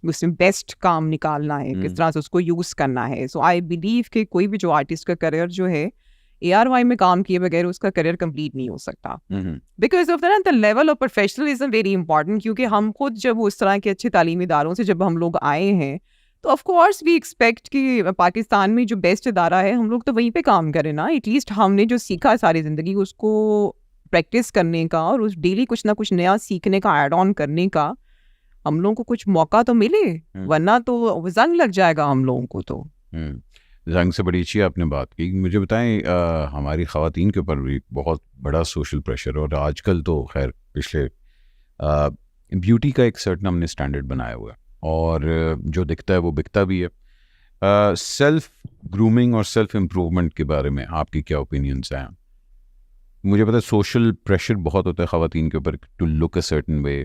उसमें बेस्ट काम निकालना है, किस तरह से उसको यूज़ करना है. सो आई बिलीव कि कोई भी जो आर्टिस्ट का करियर जो है ARY में काम किए बगैर उसका करियर कंप्लीट नहीं हो सकता, because of the level of professionalism very important. क्योंकि हम खुद जब उस तरह के अच्छे तालीमी इदारों से जब हम लोग आए हैं तो ऑफ कोर्स वी एक्सपेक्ट कि पाकिस्तान में जो बेस्ट इदारा है हम लोग तो वहीं पे काम करें ना. एटलीस्ट हमने जो सीखा सारी ज़िंदगी उसको प्रैक्टिस करने का और उस डेली कुछ ना कुछ नया सीखने का, ऐड ऑन करने का हम लोगों को कुछ मौका तो मिले, वरना तो जंग लग जाएगा हम लोगों को. तो जंग से बड़ी अच्छी आपने बात की. मुझे बताएं, हमारी ख़वातीन के ऊपर भी बहुत बड़ा सोशल प्रेशर, और आजकल तो खैर पिछले ब्यूटी का एक सर्टन हमने स्टैंडर्ड बनाया हुआ है और जो दिखता है वो बिकता भी है. सेल्फ ग्रूमिंग और सेल्फ इम्प्रूवमेंट के बारे में आपकी क्या ओपिनियंस हैं? मुझे पता है सोशल प्रेशर बहुत होता है ख़वातीन के ऊपर to look a certain way.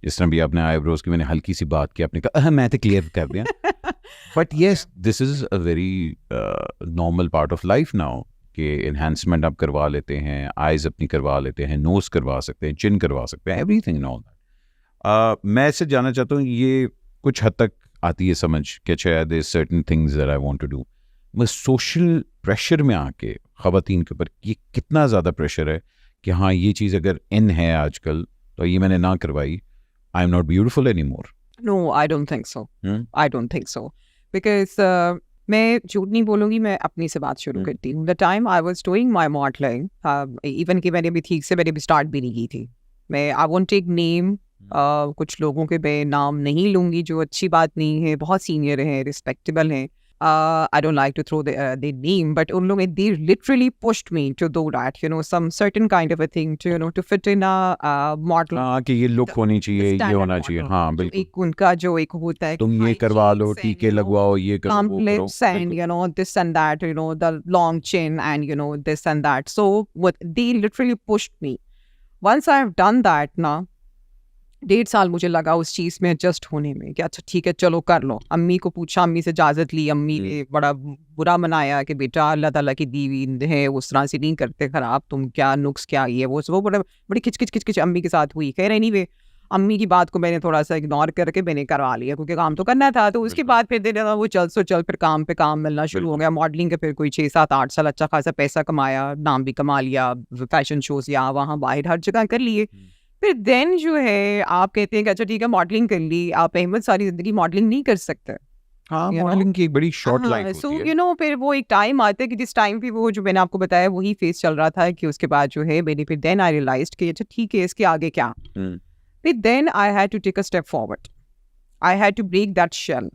जिस तरह भी आपने आईब्रोज की मैंने हल्की सी बात की, आपने कहा मैं तो क्लियर कर दिया. But yes, this is a very normal part of life now कि इन्हांसमेंट आप करवा लेते हैं, आइज़ अपनी करवा लेते हैं, नोज़ करवा सकते हैं, चिन करवा सकते हैं, एवरीथिंग एंड ऑल दैट. मैं इससे जानना चाहता हूँ, ये कुछ हद तक आती है समझ कि अच्छा there certain things that I want to do. बस सोशल प्रेशर में आके ख़वातीन के ऊपर ये कितना ज़्यादा प्रेशर है कि हाँ ये चीज़ अगर इन है आजकल तो ये मैंने ना करवाई, I am not beautiful any more. No, I don't think so. I don't think so. Because मैं झूठ नहीं बोलूँगी, मैं अपनी से बात शुरू करती हूँ. The time I was doing my modeling, even कि मैंने भी ठीक से मैंने भी स्टार्ट भी नहीं की थी. मैं I won't take name, कुछ लोगों के मैं नाम नहीं लूँगी जो अच्छी बात नहीं है, बहुत सीनियर हैं, रिस्पेक्टेबल हैं. I don't like to throw the name, but उन लोग they literally pushed me to do that, some certain kind of a thing to to fit in a model. हाँ कि ये लुक होनी चाहिए, ये होना चाहिए. हाँ बिल्कुल. एक उनका जो एक होता है, तुम ये करवा लो, टीके लगवाओ, ये करो, वो करो. Compliments and this and that, the long chin and this and that. So what they literally pushed me. Once I have done that ना, 1.5 साल मुझे लगा उस चीज़ में एडजस्ट होने में कि अच्छा ठीक है चलो कर लो. अम्मी को पूछा, अम्मी से इजाज़त ली, अम्मी ने बड़ा बुरा मनाया कि बेटा अल्लाह ताला की दी हुई है, उस तरह से नहीं करते ख़राब, तुम क्या नुक्स क्या ये वो बड़ी खिच अम्मी के साथ हुई. खैर एनीवे, अम्मी की बात को मैंने थोड़ा सा इग्नोर करके मैंने करवा लिया क्योंकि काम तो करना था. तो उसके बाद फिर दिन वो चल फिर काम पे काम मिलना शुरू हो गया. मॉडलिंग का फिर कोई 6-7-8 साल अच्छा खासा पैसा कमाया, नाम भी कमा लिया, फैशन शोज़ यहाँ वहाँ बाहर हर जगह कर लिए. फिर देन जो है आप कहते हैं कि अच्छा ठीक है मॉडलिंग कर ली, आप अहमद सारी ज़िंदगी मॉडलिंग नहीं कर सकते. हाँ मॉडलिंग की एक बड़ी शॉर्ट लाइफ सो होती है. फिर वो एक टाइम आता है कि जिस टाइम पे वो जो मैंने आपको बताया वही फेस चल रहा था कि उसके बाद जो है मैंने फिर देन आई रियलाइज्ड कि अच्छा ठीक है इसके आगे क्या. फिर then I had to take a step forward, I had to break that shell.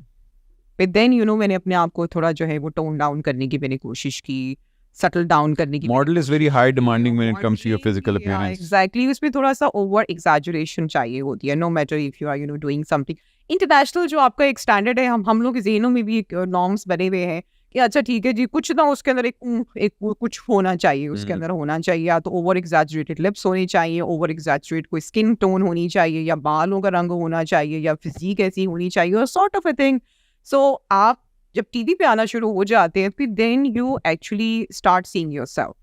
फिर देन मैंने अपने आप को थोड़ा जो है वो टोन डाउन करने की मैंने कोशिश की, सेटल डाउन करने की. Model is very high demanding when it comes to your physical appearance. Exactly, उसमें थोड़ा सा ओवर एग्जैजरेशन चाहिए होती है. No matter if you are doing something international, जो आपका एक स्टैंडर्ड है, हम लोग के ज़हनों में भी एक नॉर्म्स बने हुए हैं कि अच्छा ठीक है जी कुछ ना उसके अंदर एक कुछ होना चाहिए, उसके अंदर होना चाहिए. या तो ओवर एग्जैजरेटेड लिप्स होनी चाहिए, ओवर एग्जैजरेट कोई स्किन टोन होनी चाहिए, या बालों का रंग होना चाहिए, या फिजिक ऐसी होनी चाहिए, और सॉर्ट ऑफ अ थिंग. सो आप जब टीवी पे आना शुरू हो जाते हैं फिर then you actually start seeing yourself.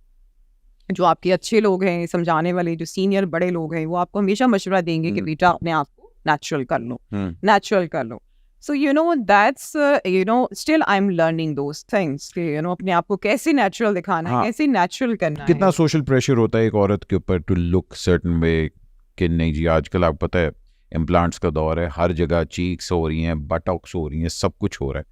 जो आपके अच्छे लोग हैं, समझाने वाले जो सीनियर बड़े लोग हैं, वो आपको हमेशा मशवरा देंगे कि बेटा अपने आप को नेचुरल कर लो, नेचुरल कर लो. So that's still I'm learning those things कि अपने आप को कैसे नेचुरल दिखाना है, कैसे नेचुरल करना है. कितना सोशल प्रेशर होता है एक औरत के ऊपर टू लुक सर्टेन वे कि नहीं जी आजकल आपको पता है इम्प्लांट्स का दौर है, हर जगह चीक्स हो रही हैं, बटॉक्स हो रही हैं, सब कुछ हो रहा है.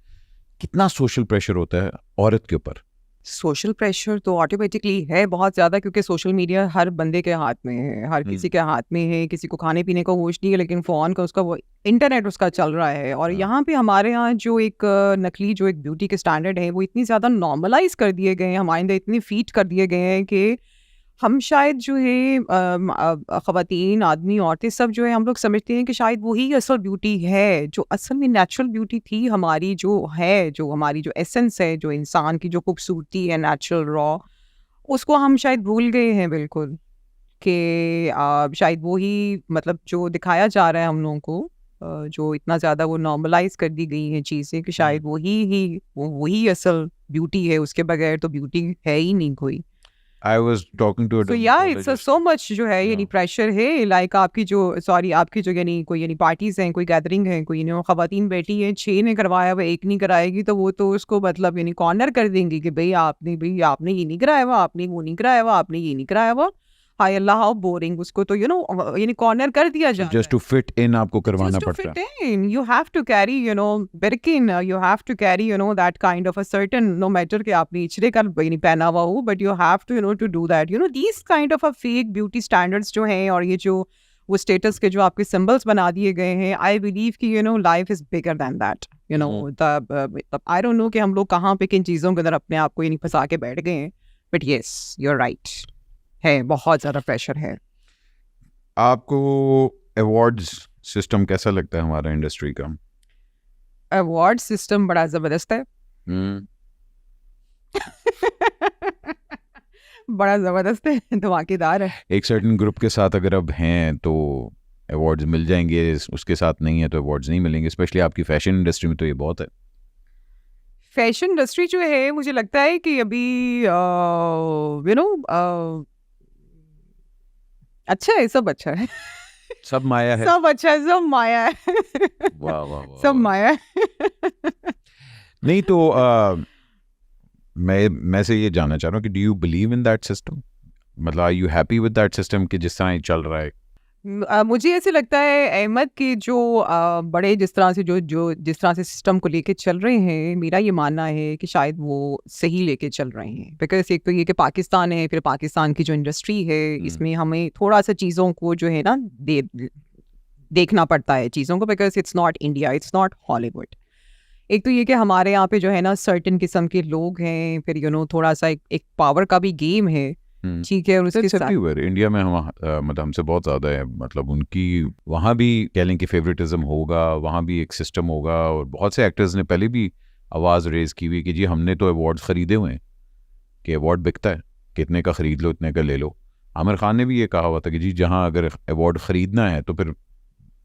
कितना सोशल प्रेशर होता है औरत के ऊपर? सोशल प्रेशर तो ऑटोमेटिकली है बहुत ज़्यादा, क्योंकि सोशल मीडिया हर बंदे के हाथ में है, हर किसी के हाथ में है. किसी को खाने पीने का होश नहीं है लेकिन फ़ोन का उसका वो इंटरनेट उसका चल रहा है. और यहाँ पे हमारे यहाँ जो एक नकली जो एक ब्यूटी के स्टैंडर्ड है वो इतनी ज़्यादा नॉर्मलाइज कर दिए गए हैं, हमारे अंदर इतनी फीट कर दिए गए हैं कि हम शायद जो है ख़वातीन, आदमी, औरतें सब जो है हम लोग समझते हैं कि शायद वही असल ब्यूटी है, जो असल में नेचुरल ब्यूटी थी हमारी, जो है, जो हमारी जो एसेंस है, जो इंसान की जो खूबसूरती है नेचुरल रॉ, उसको हम शायद भूल गए हैं बिल्कुल, कि शायद वही मतलब जो दिखाया जा रहा है हम लोगों को, जो इतना ज़्यादा वो नॉर्मलाइज कर दी गई हैं चीज़ें, कि शायद वही असल ब्यूटी है, उसके बगैर तो ब्यूटी है ही नहीं कोई। I was talking to a So yeah, it's dermatologist. so much जो है यानी Yeah. प्रेशर है, लाइक आपकी जो यानी कोई यानी पार्टीज हैं, कोई गैदरिंग है, कोई ख़वातीन बैठी है, 6 ने करवाया हुआ, 1 नहीं कराएगी, तो वो तो उसको मतलब यानी कॉर्नर कर देंगी कि भाई आपने ये नहीं कराया हुआ, आपने वो नहीं कराया हुआ, आपने ये नहीं कराया हुआ, हाय अल्लाह हाउ बोरिंग, उसको तो यानी कॉर्नर कर दिया जाता Just to fit in आपको करवाना just to पड़ता है. fit in, you have to carry, Birkin, you have to carry, that kind of a certain, no matter कि आपने इचरे का नहीं पहना हुआ हो, but you have to, to do that. These kind of a fake beauty standards जो हैं, और ये जो वो स्टेटस के जो आपके सिंबल्स बना दिए गए हैं, आई बिलीव कि life is bigger than that. I don't know कि हम लोग कहाँ पे किन चीज़ों के अंदर अपने आप को फंसा के बैठ गए हैं, but yes you are right, है बहुत ज़्यादा प्रेशर है. आपको अवार्ड्स सिस्टम कैसा लगता है हमारा इंडस्ट्री का? अवार्ड सिस्टम बड़ा ज़बरदस्त है. बड़ा ज़बरदस्त है, धमाकेदार है. एक सर्टेन ग्रुप के साथ अगर अब हैं तो अवार्ड्स मिल जाएंगे, उसके साथ नहीं है तो अवार्ड्स नहीं मिलेंगे. स्पेशली आपकी फैशन इंडस्ट्री में तो ये बहुत है. फैशन इंडस्ट्री जो है, मुझे लगता है कि अभी अच्छा है, सब अच्छा है. सब माया है. सब अच्छा है, सब माया है. वाह वाह वाह. सब माया है. नहीं तो मैं से ये जानना चाह रहा हूँ कि do you believe in that system? मतलब are you happy with that system कि जिस तरह ये चल रहा है? मुझे ऐसे लगता है अहमद कि जो बड़े जिस तरह से सिस्टम को लेके चल रहे हैं, मेरा ये मानना है कि शायद वो सही लेके चल रहे हैं. बिकॉज एक तो ये कि पाकिस्तान है, फिर पाकिस्तान की जो इंडस्ट्री है, इसमें हमें थोड़ा सा चीज़ों को जो है ना देखना पड़ता है चीज़ों को, because it's not India, it's not Hollywood. एक तो ये कि हमारे यहाँ पे जो है ना सर्टेन किस्म के लोग हैं, फिर थोड़ा सा एक पावर का भी गेम है, ठीक है. और उसके साथ इंडिया में हम मतलब हमसे बहुत ज़्यादा है, मतलब उनकी वहाँ भी कह लें कि फेवरेटिज्म होगा, वहाँ भी एक सिस्टम होगा. और बहुत से एक्टर्स ने पहले भी आवाज़ रेज की हुई कि जी हमने तो अवार्ड्स ख़रीदे हुए हैं, कि अवार्ड बिकता है, कितने का ख़रीद लो, इतने का ले लो. आमिर खान ने भी ये कहा हुआ था कि जी जहाँ अगर अवार्ड ख़रीदना है तो फिर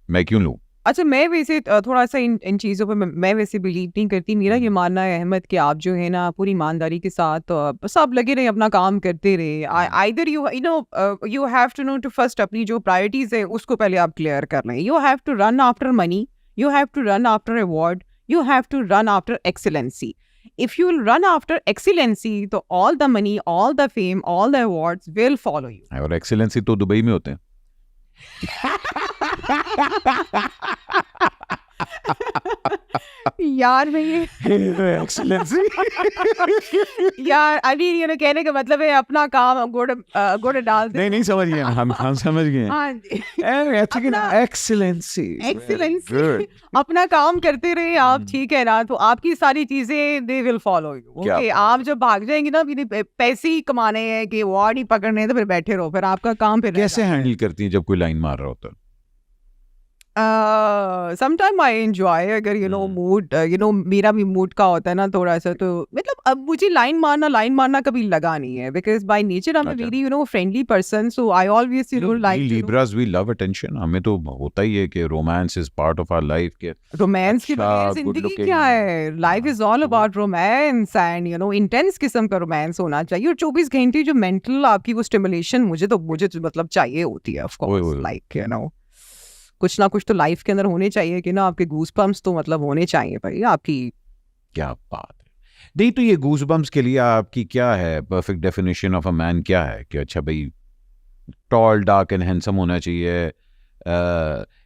मैं क्यों लूँ. अच्छा, मैं वैसे थोड़ा सा इन चीज़ों पे मैं वैसे बिलीव नहीं करती. मेरा ये मानना है अहमद कि आप जो है ना पूरी ईमानदारी के साथ बस आप लगे रहे, अपना काम करते रहे. Either you have to no to first अपनी जो प्रायोरिटीज़ है उसको पहले आप क्लियर कर लें. You have to run after money, you have to run after award, you have to run after excellency. If you will run after excellency, तो all the money, all the fame, all the awards will follow you. और excellency तो Dubai में होते हैं. यार मैं ये excellency यार अभी कहने का मतलब है अपना काम गुड़ डाल दे. नहीं समझ गए हम समझ गए. हाँ जी, एक्सीलेंसी अपना काम करते रहे आप, ठीक है ना. तो आपकी सारी चीजें they will follow you. Okay, आप जब भाग जाएंगे ना, पैसे ही कमाने हैं कि अवार्ड ही पकड़ने हैं, तो फिर बैठे रहो, फिर आपका काम फिर कैसे हैंडल करती हैं जब कोई लाइन मार रहा होता है? समटाइम आई एंजॉय, अगर मूड मेरा भी मूड का होता है ना थोड़ा सा, तो मतलब अब मुझे लाइन मारना कभी लगा नहीं है, because by nature I am very friendly person, so I always like Libras we love attention. हमें तो होता ही है कि romance is part of our life. के रोमांस की बगैर जिंदगी क्या है? Life is all about romance and intense किस्म का रोमांस होना चाहिए. और 24 घंटे जो मेंटल आपकी वो स्टिमुलेशन मुझे तो मतलब चाहिए होती है, ऑफ कोर्स. लाइक कुछ ना कुछ तो लाइफ के अंदर होने चाहिए कि ना, आपके गूस बम्प्स तो मतलब होने चाहिए भाई आपकी. क्या बात है. नहीं तो ये गूस बम्प्स के लिए आपकी क्या है perfect definition of a man? क्या है कि अच्छा भाई टॉल डार्क एंड हैंडसम होना चाहिए,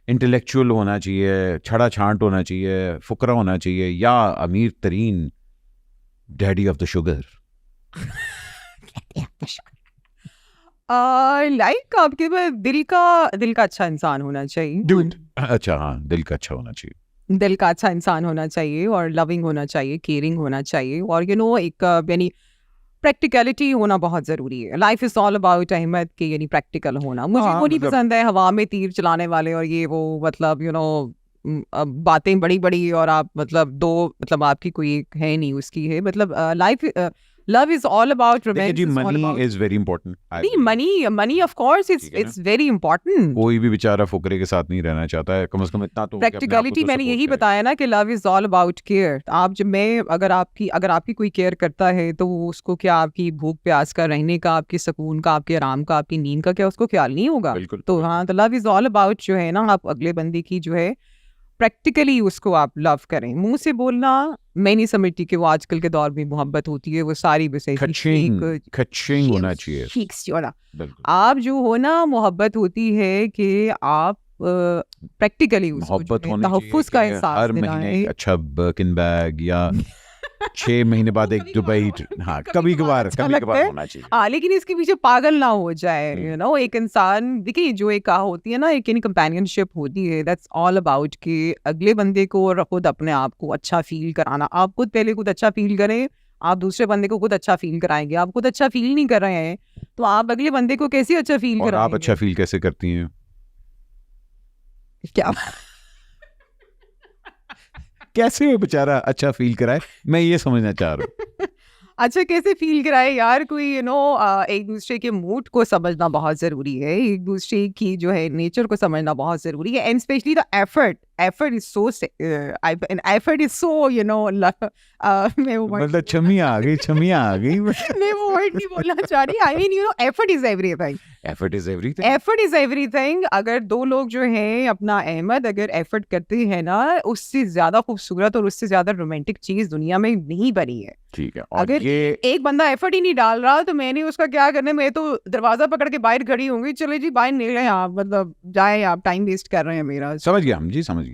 इंटेलेक्चुअल होना चाहिए, छड़ा छांट होना चाहिए, फुकरा होना चाहिए, या अमीर तरीन daddy of the sugar? Like आपके पास दिल का अच्छा इंसान होना चाहिए. अच्छा, हाँ, दिल का अच्छा होना चाहिए. दिल का अच्छा इंसान होना चाहिए, और लविंग होना चाहिए, केयरिंग होना चाहिए, और एक यानी प्रैक्टिकलिटी होना बहुत ज़रूरी है. Life is all about Ahmed के यानी प्रैक्टिकल होना. मुझे वो नहीं पसंद है हवा में तीर चलाने वाले और ये वो मतलब बातें बड़ी बड़ी और आप मतलब आपकी कोई एक है नहीं उसकी है मतलब life love is all about romance. Money is very important. नहीं money of course it's very important. कोई भी बेचारा फुकरे के साथ नहीं रहना चाहता है, कम से कम इतना तो. प्रैक्टिकलिटी मैंने यही बताया ना कि love is all about care. आप जब मैं अगर आपकी कोई केयर करता है तो उसको क्या आपकी भूख प्यास का, रहने का, आपके सुकून का, आपके आराम का, आपकी नींद का क्या उसको ख्याल नहीं होगा? तो हाँ, तो लव इज ऑल अबाउट जो है ना, आप अगले बंदे की जो है प्रैक्टिकली उसको आप लव करें. मुंह से बोलना मैं नहीं समझती कि वो आजकल के दौर में मोहब्बत होती है. वो सारी बस खचिंग होना चाहिए. आप जो हो ना, मोहब्बत होती है कि आप प्रैक्टिकली मोहब्बत होनी तहफ्फुज़ का एहसास हर महीने अच्छा बर्किन बैग या 6 महीने बाद एक दुबई. हाँ, कभी कभार होना चाहिए. हाँ, लेकिन इसके पीछे पागल ना हो जाए. एक इंसान देखिए जो एक होती है ना, एक कंपेनियनशिप होती है, दैट्स ऑल अबाउट कि अगले बंदे को और खुद अपने आप को अच्छा फील कराना. आप खुद पहले खुद अच्छा फील करें, आप दूसरे बंदे को खुद अच्छा फील कराएंगे. आप खुद अच्छा फील नहीं कर रहे हैं तो आप अगले बंदे को कैसे अच्छा फील कराएंगे? आप अच्छा फील कैसे करती हैं? क्या कैसे वो बेचारा अच्छा फील कराए, मैं ये समझना चाह रहा हूँ. अच्छा कैसे फील कराए यार? कोई एक दूसरे के मूड को समझना बहुत ज़रूरी है, एक दूसरे की जो है नेचर को समझना बहुत ज़रूरी है. And specially the effort is so effort is so मतलब छमिया आ गई. मैं वो वर्ड नहीं बोलना चाह रही. I mean effort is everything. अगर दो लोग जो हैं अपना अहमद अगर एफर्ट करते हैं ना, उससे ज्यादा खूबसूरत और उससे ज्यादा रोमांटिक चीज दुनिया में नहीं बनी है. ठीक है. अगर एक बंदा एफर्ट ही नहीं डाल रहा तो मैंने उसका क्या करना है? मैं तो दरवाजा पकड़ के बाहर खड़ी होंगी, चले जी बाहर निकले आप, मतलब जाए आप, टाइम वेस्ट कर रहे हैं मेरा. समझ गया हम जी, समझ गए.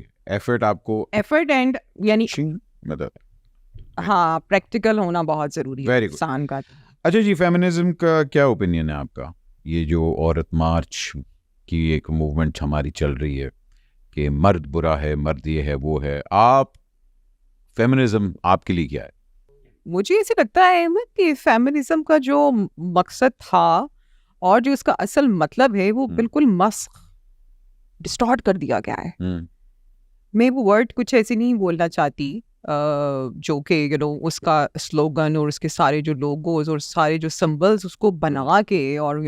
एफर्ट एंड यानी मतलब हाँ, प्रैक्टिकल होना बहुत जरूरी है इंसान का. अच्छा जी, फेमिनिज्म का क्या ओपिनियन है आपका? ये जो औरत मार्च की एक मूवमेंट हमारी चल रही है कि मर्द बुरा है, मर्द ये है वो है, आप फेमिनिज्म आपके लिए क्या है? मुझे ऐसे लगता है कि फेमिनिज्म का जो मकसद था और जो इसका असल मतलब है वो बिल्कुल मस्ख डिस्टॉर्ट कर दिया गया है. मैं वो वर्ड कुछ ऐसे नहीं बोलना चाहती जो कि उसका स्लोगन और उसके सारे जो लोगोज और सारे जो सिंबल्स उसको बना के और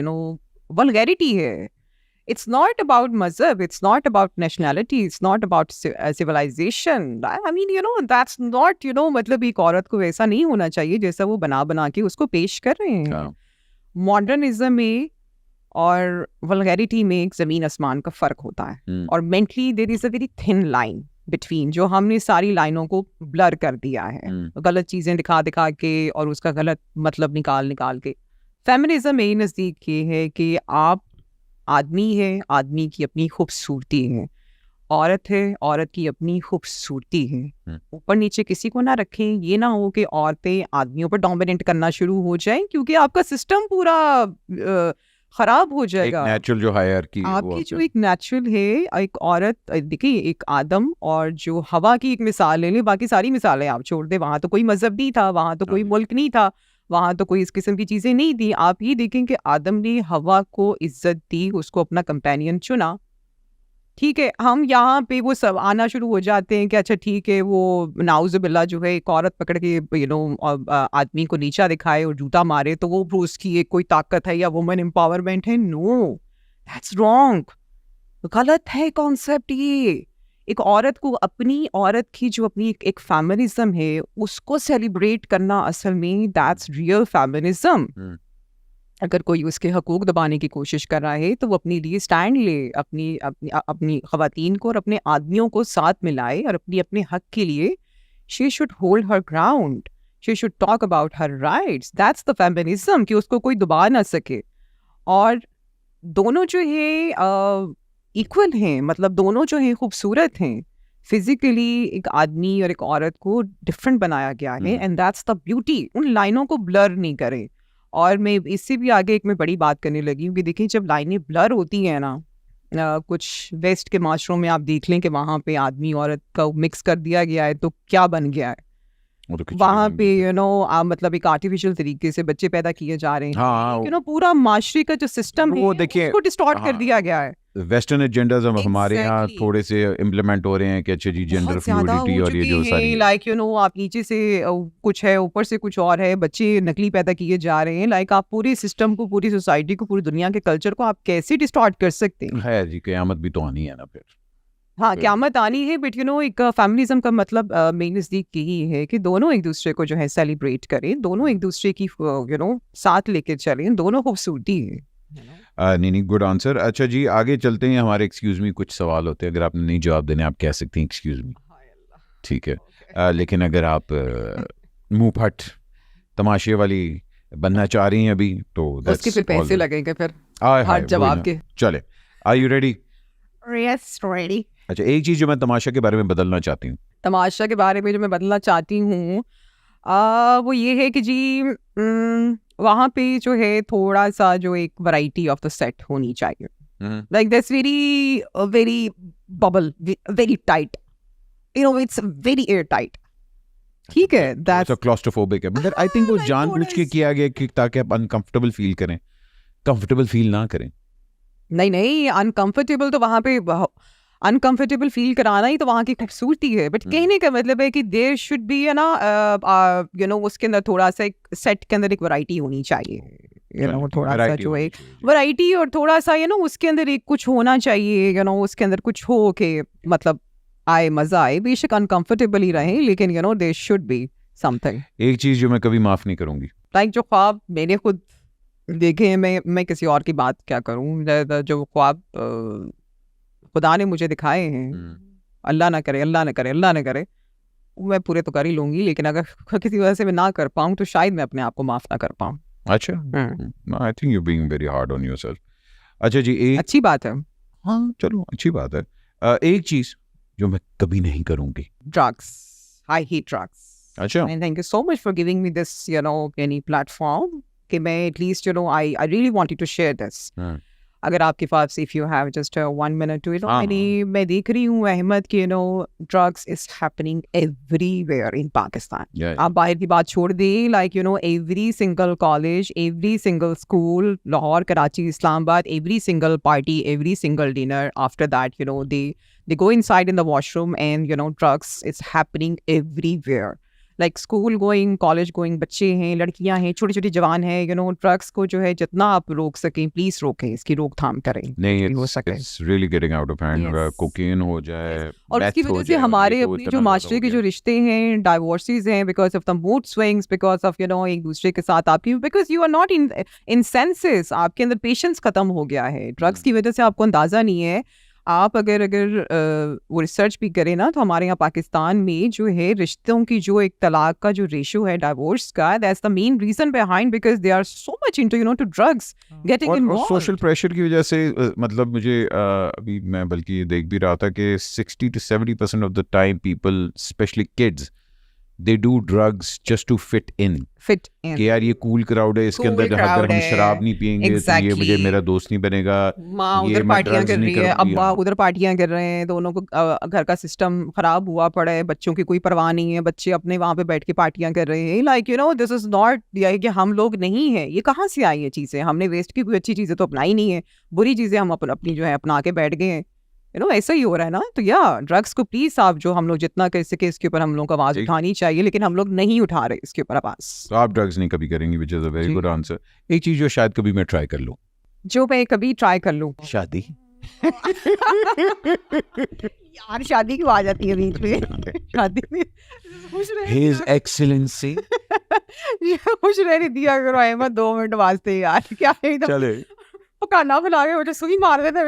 वल्गैरिटी है. It's not about mazhab, it's not about nationality, it's not about civilization. I mean, that's not, मतलब एक औरत को वैसा नहीं होना चाहिए जैसा वो बना के उसको पेश कर रहे हैं. मॉडर्निज्म में और वल्गैरिटी में एक ज़मीन आसमान का फ़र्क होता है. और mentally there is a very thin line between, जो हमने सारी लाइनों को ब्लर कर दिया है. गलत चीज़ें दिखा के और उसका गलत मतलब निकाल के. फेमिनिज्म में नज़दीक ये है कि आप आदमी है, आदमी की अपनी खूबसूरती है, औरत है, औरत की अपनी खूबसूरती है. ऊपर नीचे किसी को ना रखें. ये ना हो कि औरतें आदमियों पर डोमिनेट करना शुरू हो जाएं, क्योंकि आपका सिस्टम पूरा खराब हो जाएगा. एक नेचुरल जो हायरार्की आपकी जो एक नेचुरल है, एक औरत, देखिए एक आदम और जो हवा की एक मिसाल ले लें, बाकी सारी मिसालें आप छोड़ दें. वहाँ तो कोई मजहब नहीं था, वहाँ तो कोई मुल्क नहीं था, वहाँ तो कोई इस किस्म की चीज़ें नहीं थी. आप ये देखें कि आदम ने हवा को इज्जत दी, उसको अपना कंपेनियन चुना. ठीक है, हम यहाँ पे वो सब आना शुरू हो जाते हैं कि अच्छा ठीक है, वो नाउज़ुबिल्लाह जो है एक औरत पकड़ के आदमी को नीचा दिखाए और जूता मारे तो वो उसकी एक कोई ताकत है या वुमेन एम्पावरमेंट है. No, that's wrong. गलत है कॉन्सेप्ट ये. एक औरत को अपनी औरत की जो अपनी एक फेमिनिज्म है उसको सेलिब्रेट करना, असल में दैट्स रियल फेमिनिज्म. अगर कोई उसके हकूक दबाने की कोशिश कर रहा है तो वो अपने लिए स्टैंड ले, अपनी ख़वातीन को और अपने आदमियों को साथ मिलाए और अपने हक के लिए she should hold her ground, she should talk about her rights. That's the feminism, कि उसको कोई दबा ना सके. और दोनों जो है इक्वल हैं, मतलब दोनों जो हैं खूबसूरत हैं. फिजिकली एक आदमी और एक औरत को डिफरेंट बनाया गया है, एंड दैट्स द ब्यूटी. उन लाइनों को ब्लर नहीं करें. और मैं इससे भी आगे एक मैं बड़ी बात करने लगी हूँ कि देखिए जब लाइनें ब्लर होती हैं ना, कुछ वेस्ट के माशरों में आप देख लें कि वहाँ पे आदमी औरत का मिक्स कर दिया गया है तो क्या बन गया है. वो तो खिचड़ी वहाँ बन पे गई। मतलब एक आर्टिफिशियल तरीके से बच्चे पैदा किए जा रहे हैं, हाँ पूरा माशरे का जो सिस्टम है वो देखिए, उसको डिस्टॉर्ट कर हाँ, दिया गया है। वेस्टर्न एजेंडाज अब हमारे यहाँ Exactly. थोड़े से इम्प्लीमेंट हो रहे हैं कि अच्छा जी जेंडर बहुत ज्यादा फ्लूइडिटी हो और ये चुके जो सारी हैं, लाइक आप नीचे से कुछ है, ऊपर से कुछ और है, बच्चे नकली पैदा किए जा रहे हैं। लाइक आप पूरे सिस्टम को, पूरी सोसाइटी को, पूरी दुनिया के कल्चर को आप कैसे डिस्टॉर्ट कर सकते हैं? है जी, क़यामत भी तो आनी है ना फिर। हाँ, फिर- क़यामत आनी है, बट एक फेमिनिज्म का मतलब मेरे नज़दीक यही है कि दोनों एक दूसरे को जो है सेलिब्रेट करें, दोनों एक दूसरे की साथ लेके चलें, दोनों खूबसूरती है। नहीं नहीं, गुड आंसर। अच्छा जी आगे चलते हैं, हमारे एक्सक्यूज मी कुछ सवाल होते हैं, अगर आपने नहीं जवाब देने आप कह सकते हैं एक्सक्यूज मी, ठीक है। लेकिन अगर आप मुंह फट तमाशे वाली बनना चाह रही हैं अभी तो उसके फिर पैसे लगेंगे फिर हर जवाब के। चले, are you ready? Yes, ready. अच्छा, एक चीज जो मैं तमाशा के बारे में बदलना चाहती हूँ। तमाशा के बारे में जो मैं बदलना चाहती हूँ वो ये है कि जी वहाँ पे जो है थोड़ा सा जो एक वैरायटी ऑफ द सेट होनी चाहिए। Like that's very very bubble, very tight, it's very air tight. ठीक है, दैट्स क्लॉस्ट्रोफोबिक है, मगर आई थिंक वो Like, जानबूझ के किया गया कि ताकि आप अनकंफर्टेबल फील करें, कंफर्टेबल फील ना करें। नहीं, अनकंफर्टेबल तो वहाँ पे अनकंफर्टेबल फील कराना ही तो वहाँ की खूबसूरती है। बट कहने का मतलब है कि देयर शुड बी है ना उसके अंदर थोड़ा सा एक सेट के अंदर एक वैरायटी होनी चाहिए, थोड़ा सा जो है वैरायटी, और थोड़ा सा उसके अंदर एक कुछ होना चाहिए, उसके अंदर कुछ हो के मतलब आए, मजा आए, बेशक अनकंफर्टेबल ही रहे, लेकिन देयर शुड बी समथिंग। एक चीज जो मैं कभी माफ नहीं करूंगी, लाइक जो ख्वाब मैंने खुद देखे हैं, मैं किसी और की बात क्या करूं, जो ख्वाब खुदा ने मुझे दिखाए हैं, अल्लाह ना करे, अल्लाह ना करे, अल्लाह ना करे, मैं पूरे तो कर ही लूंगी, लेकिन अगर किसी वजह से मैं ना कर पाऊँ तो शायद मैं अपने आप को माफ ना कर पाऊँ। अच्छा, I think you being very hard on yourself. अच्छा जी, एक अच्छी बात है। हाँ चलो अच्छी बात है। एक चीज जो मैं कभी नहीं करूंगी, ड्रग्स। I hate drugs. अच्छा, And thank you so much for giving me this, any platform कि मैं at least, I really wanted to share this. अगर आपके पास if you have just 1 minute to, मैं देख रही हूँ अहमद कि drugs is happening everywhere in Pakistan. आप बाहर की बात छोड़ दें, like every single college, every single school, Lahore, Karachi, Islamabad, every single party, every single dinner, after that they go inside in the washroom and drugs is happening everywhere. Like school going, college going बच्चे हैं, लड़कियां हैं, छोटी छोटी जवान हैं, drugs को जो है जितना आप रोक सकें प्लीज रोकें, इसकी रोकथाम करें। नहीं, हो सके it's really getting out of hand. Cocaine हो जाए, और उसकी वजह से हमारे अपने जो माशरे के जो रिश्ते हैं, डाइवोर्सेस हैं, because of the mood swings, because of एक दूसरे के साथ आपकी, because you are not in senses, आपके अंदर पेशेंस खत्म हो गया है ड्रग्स की वजह से, आपको अंदाजा नहीं है। आप अगर वो रिसर्च भी करें ना, तो हमारे यहाँ पाकिस्तान में जो है रिश्तों की जो एक तलाक का जो रेशो है डाइवोर्स का, that's the main reason behind, because they are so much into to drugs getting involved. Social pressure की वजह से मतलब मुझे अभी मैं बल्कि देख भी रहा था कि 60 to 70% of the time people, specially kids, they do drugs just to fit in कि यार ये कूल क्राउड है, इसके अंदर अगर हम शराब नहीं पियेंगे तो ये मुझे मेरा दोस्त नहीं बनेगा, माँ उधर पार्टियां कर रही है, अब्बा उधर पार्टियां कर रहे हैं, दोनों को घर का सिस्टम खराब हुआ पड़ा है, बच्चों की कोई परवाह नहीं है, बच्चे अपने वहां पे बैठ के पार्टियां कर रहे हैं। लाइक दिस इज नॉट कि हम लोग नहीं है, ये कहाँ से आई है चीजें, हमने वेस्ट की कोई अच्छी चीजें तो अपनाई नहीं है, बुरी चीजें हम अपनी जो है अपना के बैठ गए हैं। ऐसा ही हो रहा है ना, तो ड्रग्स को प्लीज आप जो हम लोग जितना कर सके इसके ऊपर हम लोग आवाज उठानी चाहिए, लेकिन हम लोग नहीं उठा रहे इसके ऊपर आवाज। तो आप ड्रग्स नहीं कभी करेंगी, which is a very good answer. एक चीज जो शायद कभी मैं ट्राई कर लूं, जो मैं कभी ट्राई कर लूं, शादी। यार शादी क्यों आ जाती है बीच में? शादी में खुश रह, हिज एक्सीलेंसी खुश रहने दिया करो अहमद 2 मिनट वास्ते यार, क्या है चले पकाना बना के मुझे सुई मार देते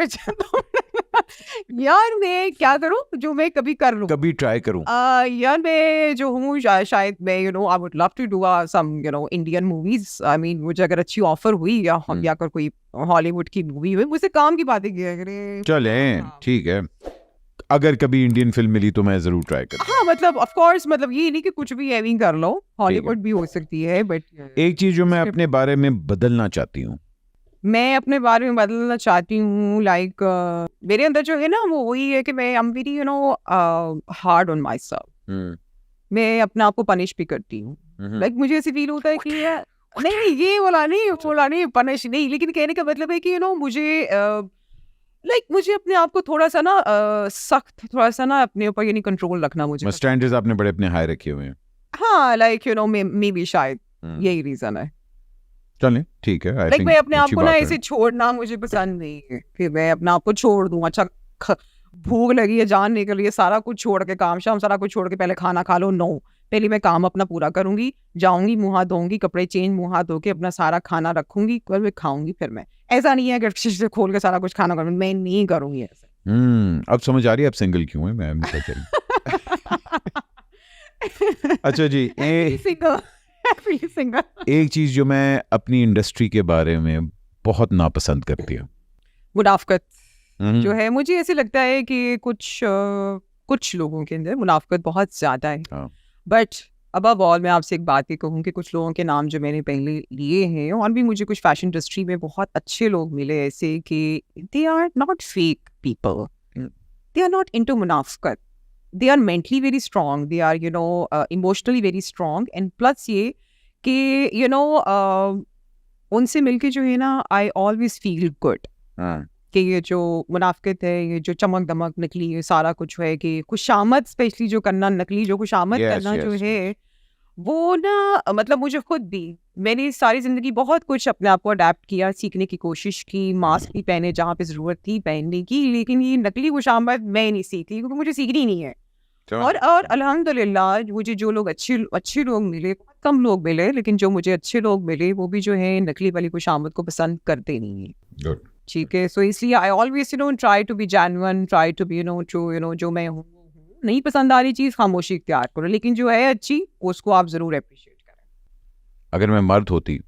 यार मैं क्या करूं जो मैं कभी कर लूं, कभी ट्राई करूं। यार मैं जो हूँ शायद मैं I would love to do some Indian movies. I mean मुझे अगर अच्छी ऑफर हुई या अगर कोई हॉलीवुड की मूवी हुई, मुझसे काम की बातें किया करें। चले ठीक है, अगर कभी इंडियन फिल्म मिली तो मैं जरूर ट्राई करूँ। हाँ मतलब ऑफ कोर्स, मतलब ये नहीं कि कुछ भी एवी कर लो, हॉलीवुड भी हो सकती है, बट एक चीज जो मैं अपने बारे में बदलना चाहती हूँ, मैं अपने बारे में बदलना चाहती हूँ, लाइक मेरे अंदर जो है ना वो वही है कि मैं आई am very hard on my self. मैं अपने आप को पनिश भी करती हूँ। लाइक मुझे ऐसे फील होता है कि यार नहीं ये बोला नहीं पनिश नहीं, लेकिन कहने का मतलब है कि यू नो मुझे मुझे अपने आप को थोड़ा सा ना सख्त, थोड़ा सा ना अपने ऊपर यानी कंट्रोल रखना मुझे। स्टैंडर्ड्स आपने बड़े अपने हाई रखे हुए हैं। हाँ like you know may be शायद यही रीजन है। चलें ठीक है। लाइक मैं अपने आप को ना ऐसे छोड़ना मुझे पसंद नहीं है कि मैं अपने आप को छोड़ दूं। अच्छा भूख लगी है जानने के लिए, सारा कुछ छोड़ के, काम शाम सारा कुछ छोड़ के पहले खाना खा लो। नो, पहले मैं काम अपना पूरा करूंगी, जाऊंगी मुंह हाथ धोऊंगी, कपड़े चेंज मुंह हाथ धो के अपना सारा खाना रखूंगी, फिर मैं खाऊंगी। फिर मैं ऐसा नहीं है कि शीशे खोल के सारा कुछ खाना करूंगी, मैं नहीं करूंगी ऐसा। अब समझ आ रही है आप सिंगल क्यों है। मैं अच्छा जी, सिंगल। एक चीज जो मैं अपनी इंडस्ट्री के बारे में बहुत नापसंद करती हूँ, मुनाफकत जो है। मुझे ऐसे लगता है कि कुछ लोगों के अंदर मुनाफकत बहुत ज्यादा है। बट अबव ऑल मैं आपसे एक बात ही कहूँ कि कुछ लोगों के नाम जो मैंने पहले लिए हैं, और भी मुझे कुछ फैशन इंडस्ट्री में बहुत अच्छे लोग मिले ऐसे कि they are not fake people, they are not into मुनाफकत, they are mentally very strong, they are you know emotionally very strong. And plus ये कि यू नो उनसे मिलके जो है ना आई ऑलवेज फील गुड कि ये जो मुनाफिकत है, ये जो चमक दमक नकली, ये सारा कुछ है कि खुशामद स्पेशली जो करना, नकली जो खुशामद करना जो है वो ना, मतलब मुझे खुद भी, मैंने सारी जिंदगी बहुत कुछ अपने आप को अडेप्ट किया, सीखने की कोशिश की, मास्क भी पहने जहाँ पे जरूरत थी पहनने की, लेकिन ये नकली खुशामद मैं नहीं सीखी क्योंकि मुझे सीखनी नहीं है। और अल्हम्दुलिल्लाह मुझे जो लोग अच्छे लोग मिले, कम लोग मिले, लेकिन जो मुझे अच्छे लोग मिले वो भी जो है नकली वाली खुशामद को पसंद करते नहीं है। ठीक है, सो इसलिए I always you know try to be genuine, try to be you know true, you know जो मैं हूँ। नहीं पसंद आ रही चीज खामोशी इख्तियार करो, लेकिन जो है अच्छी उसको आप जरूर अप्रिशिएट करें। अगर मैं मर्द होती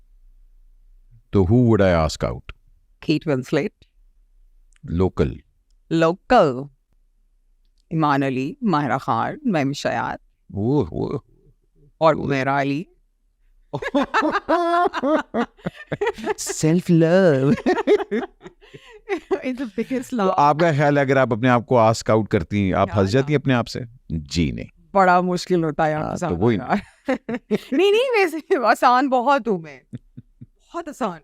तो who would I ask out? Kate Winslet. Local Iman Ali, Mahira Khan, ma'am शायाद वो और मेरा Ali. Self love is the biggest love. आपका ख्याल है अगर आप अपने आप को आस्क आउट करती हैं, आप हंस जाती हैं अपने आप से? जी नहीं, बड़ा मुश्किल होता है यार। तो वही नहीं वैसे आसान बहुत हूँ मैं, बहुत आसान।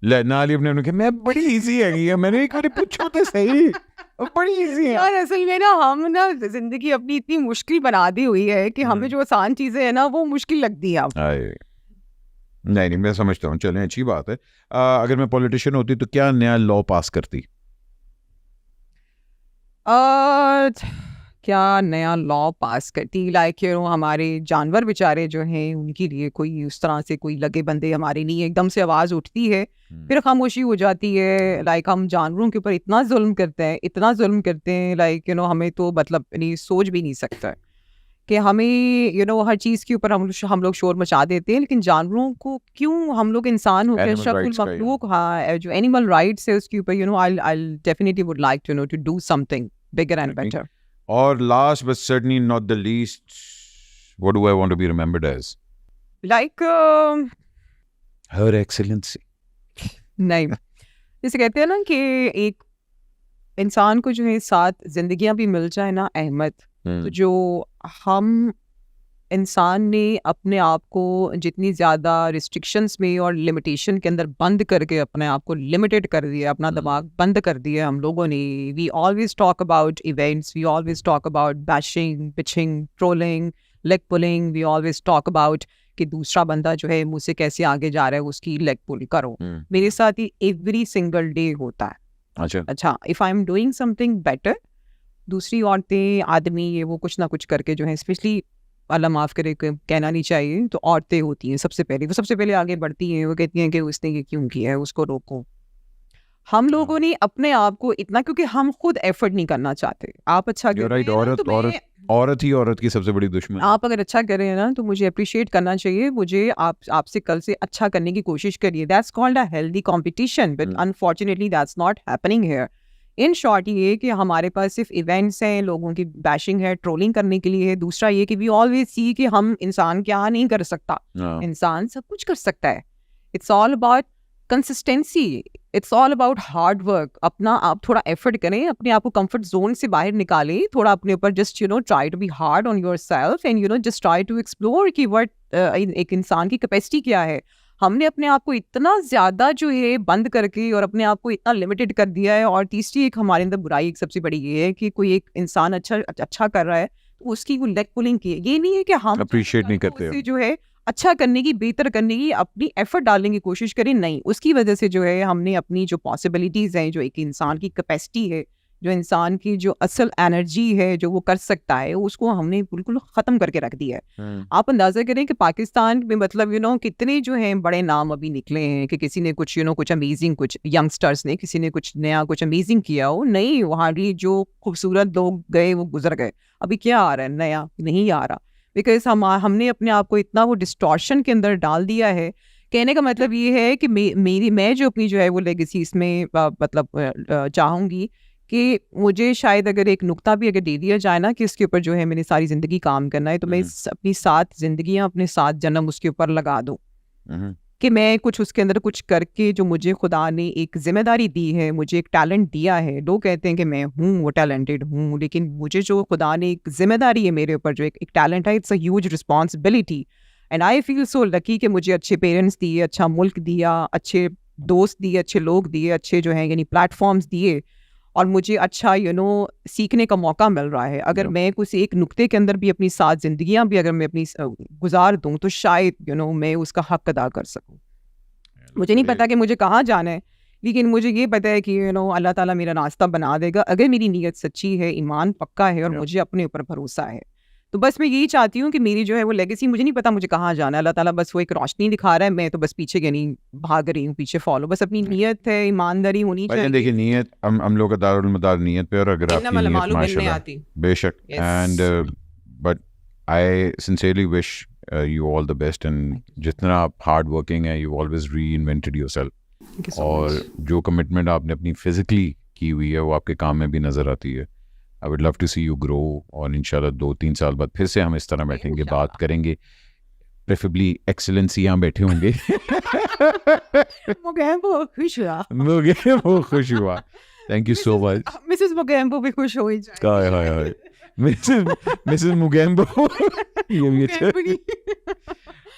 नाली अपने उन्होंने मैं बड़ी इजी है, मैंने एक बार पूछा तो सही, बड़ी इजी है यार। असल में ना हम ना जिंदगी अपनी इतनी मुश्किल बना दी हुई है कि हमें जो आसान चीजें है ना वो मुश्किल लगती है अब। नहीं मैं समझता हूँ, चलें अच्छी बात है। अगर मैं पॉलिटिशियन होती तो क्या नया लॉ पास करती? क्या नया लॉ पास करती? लाइक यू नो हमारे जानवर बेचारे जो हैं उनके लिए कोई उस तरह से कोई लगे बंदे हमारे लिए, एकदम से आवाज़ उठती है फिर खामोशी हो जाती है। लाइक हम जानवरों के ऊपर इतना जुल्म करते हैं, लाइक यू नो हमें तो मतलब नहीं सोच भी नहीं सकता कि हमें यू नो हर चीज़ के ऊपर हम लोग शोर मचा देते हैं, लेकिन जानवरों को क्यों, हम लोग इंसान होकर अशरफुल मखलूक, हाँ जो एनिमल राइट्स है उसके ऊपर you know I definitely would like to no to do something bigger and better. और last but certainly not the least, what do I want to be remembered as? Like Her Excellency. नहीं, जैसे कहते हैं ना कि एक इंसान को जो है 7 जिंदगियां भी मिल जाए ना अहमद, तो जो हम इंसान ने अपने आप को जितनी ज़्यादा रिस्ट्रिक्शंस में और लिमिटेशन के अंदर बंद करके अपने आप को लिमिटेड कर दिया, अपना दिमाग बंद कर दिया हम लोगों ने। We always talk about events, we always talk about bashing, pitching, trolling, leg pulling, we always talk about कि दूसरा बंदा जो है मुझसे कैसे आगे जा रहा है, उसकी लेग पुल करो। मेरे साथ ही एवरी सिंगल डे होता है। अच्छा if I am doing something better, दूसरी औरतें, आदमी, ये वो कुछ ना कुछ करके जो है, स्पेशली अल्लाह माफ़ करे, कहना नहीं चाहिए, तो औरतें होती हैं सबसे पहले आगे बढ़ती हैं, वो कहती हैं कि उसने ये क्यों किया है, उसको रोको। हम लोगों ने अपने आप को इतना, क्योंकि हम खुद एफर्ट नहीं करना चाहते। आप अच्छा कर रहे हैं ना, औरत ही औरत की सबसे बड़ी दुश्मन। आप अगर अच्छा कर रहे हैं ना तो मुझे अप्रिशिएट करना चाहिए, मुझे आपसे कल से अच्छा करने की कोशिश करिए। That's called a healthy competition, but unfortunately that's not happening here. In short ये कि हमारे पास सिर्फ इवेंट्स हैं, लोगों की बैशिंग है, ट्रोलिंग करने के लिए है। दूसरा ये कि वी ऑलवेज सी कि हम इंसान क्या नहीं कर सकता, इंसान सब कुछ कर सकता है। It's all about consistency, it's all about hard work. अपना आप थोड़ा एफर्ट करें, अपने आप को कंफर्ट जोन से बाहर निकालें, थोड़ा अपने ऊपर just try to be hard on yourself and just try to explore कि व्हाट एक इंसान की कैपेसिटी क्या है. हमने अपने आप को इतना ज़्यादा जो है बंद करके और अपने आप को इतना लिमिटेड कर दिया है. और तीसरी एक हमारे अंदर बुराई एक सबसे बड़ी ये है कि कोई एक इंसान अच्छा कर रहा है तो उसकी वो लेग पुलिंग की है. ये नहीं है कि हम अप्रिशिएट नहीं करते हो. उसे जो है अच्छा करने की, बेहतर करने की अपनी एफर्ट डालने की कोशिश करें. नहीं, उसकी वजह से जो है हमने अपनी जो पॉसिबिलिटीज़ हैं, जो एक इंसान की कैपेसिटी है, जो इंसान की जो असल एनर्जी है, जो वो कर सकता है, उसको हमने बिल्कुल ख़त्म करके रख दिया है. आप अंदाज़ा करें कि पाकिस्तान में मतलब कितने जो हैं बड़े नाम अभी निकले हैं कि किसी ने कुछ कुछ अमेजिंग, कुछ यंगस्टर्स ने किसी ने कुछ नया कुछ अमेजिंग किया हो. नहीं, वहाँ की जो खूबसूरत लोग गए वो गुजर गए. अभी क्या आ रहा है नया? नहीं आ रहा. बिकॉज हमने अपने आप को इतना वो डिस्टॉर्शन के अंदर डाल दिया है. कहने का मतलब ये है कि मैं जो अपनी जो है वो लेगेसी इसमें मतलब चाहूँगी कि मुझे शायद अगर एक नुक्ता भी अगर दे दिया जाए ना कि इसके ऊपर जो है मैंने सारी ज़िंदगी काम करना है, तो मैं अपनी 7 जिंदगियाँ, अपने 7 जन्म उसके ऊपर लगा दूँ कि मैं कुछ उसके अंदर कुछ करके जो मुझे खुदा ने एक जिम्मेदारी दी है, मुझे एक टैलेंट दिया है. लोग कहते हैं कि मैं हूँ वो टैलेंटेड हूँ, लेकिन मुझे जो खुदा ने एक जिम्मेदारी है मेरे ऊपर, जो एक टैलेंट है, it's a huge responsibility. And I feel so lucky कि मुझे अच्छे पेरेंट्स दिए, अच्छा मुल्क दिया, अच्छे दोस्त दिए, अच्छे लोग दिए, अच्छे जो हैं यानी प्लेटफॉर्म्स दिए, और मुझे अच्छा सीखने का मौका मिल रहा है. अगर मैं कुछ एक नुक्ते के अंदर भी अपनी 7 जिंदगियां भी अगर मैं अपनी गुजार दूं तो शायद मैं उसका हक अदा कर सकूं. मुझे नहीं पता कि मुझे कहाँ जाना है, लेकिन मुझे ये पता है कि अल्लाह ताला मेरा रास्ता बना देगा अगर मेरी नीयत सच्ची है, ईमान पक्का है और मुझे अपने ऊपर भरोसा है. तो बस मैं यही चाहती हूँ कि मेरी जो है वो लेगेसी, मुझे नहीं पता मुझे कहाँ जाना है, अल्लाह ताला बस वो एक रोशनी दिखा रहा है, मैं तो बस पीछे यानी भाग रही हूँ, पीछे फॉलो. बस अपनी नीयत है, ईमानदारी होनी चाहिए. देखिए नीयत, हम लोग का दारुल मदार नीयत पे, और अगर आपकी नीयत माशाल्लाह बेशक, and but I sincerely wish you all the best, and जितना आप हार्ड वर्किंग है, you always reinvented yourself. और जो कमिटमेंट आपने अपनी फिजिकली की हुई है वो आपके काम में भी नज़र आती है. I would love to see you grow, और इंशाल्लाह 2-3 साल बाद फिर से हम इस तरह बैठेंगे, बात करेंगे, प्रेफरेबली एक्सेलेंसी यहाँ बैठे होंगे. मोगेम्बो खुश हुआ. मोगेम्बो खुश हुआ. Thank you so much. Mrs Mogambo भी खुश हो जाए. हाय हाय मिसेस मुगेम्बो.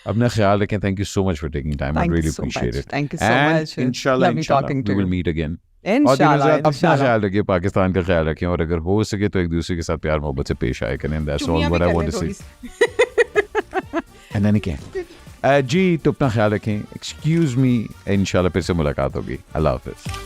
अपना ख्याल रखें. Thank you so much for taking time. I really appreciate it. Thank you so much. इंशाल्लाह वी विल मीट अगेन. इंशाल्लाह. अपना ख्याल रखिए, पाकिस्तान का ख्याल रखें, और अगर हो सके तो एक दूसरे के साथ प्यार मोहब्बत से पेश आए करें. That's all what I want to say. And then again ji, तो अपना ख्याल रखें. Excuse me. इंशाल्लाह फिर से मुलाकात होगी. अल्लाह हाफिज़.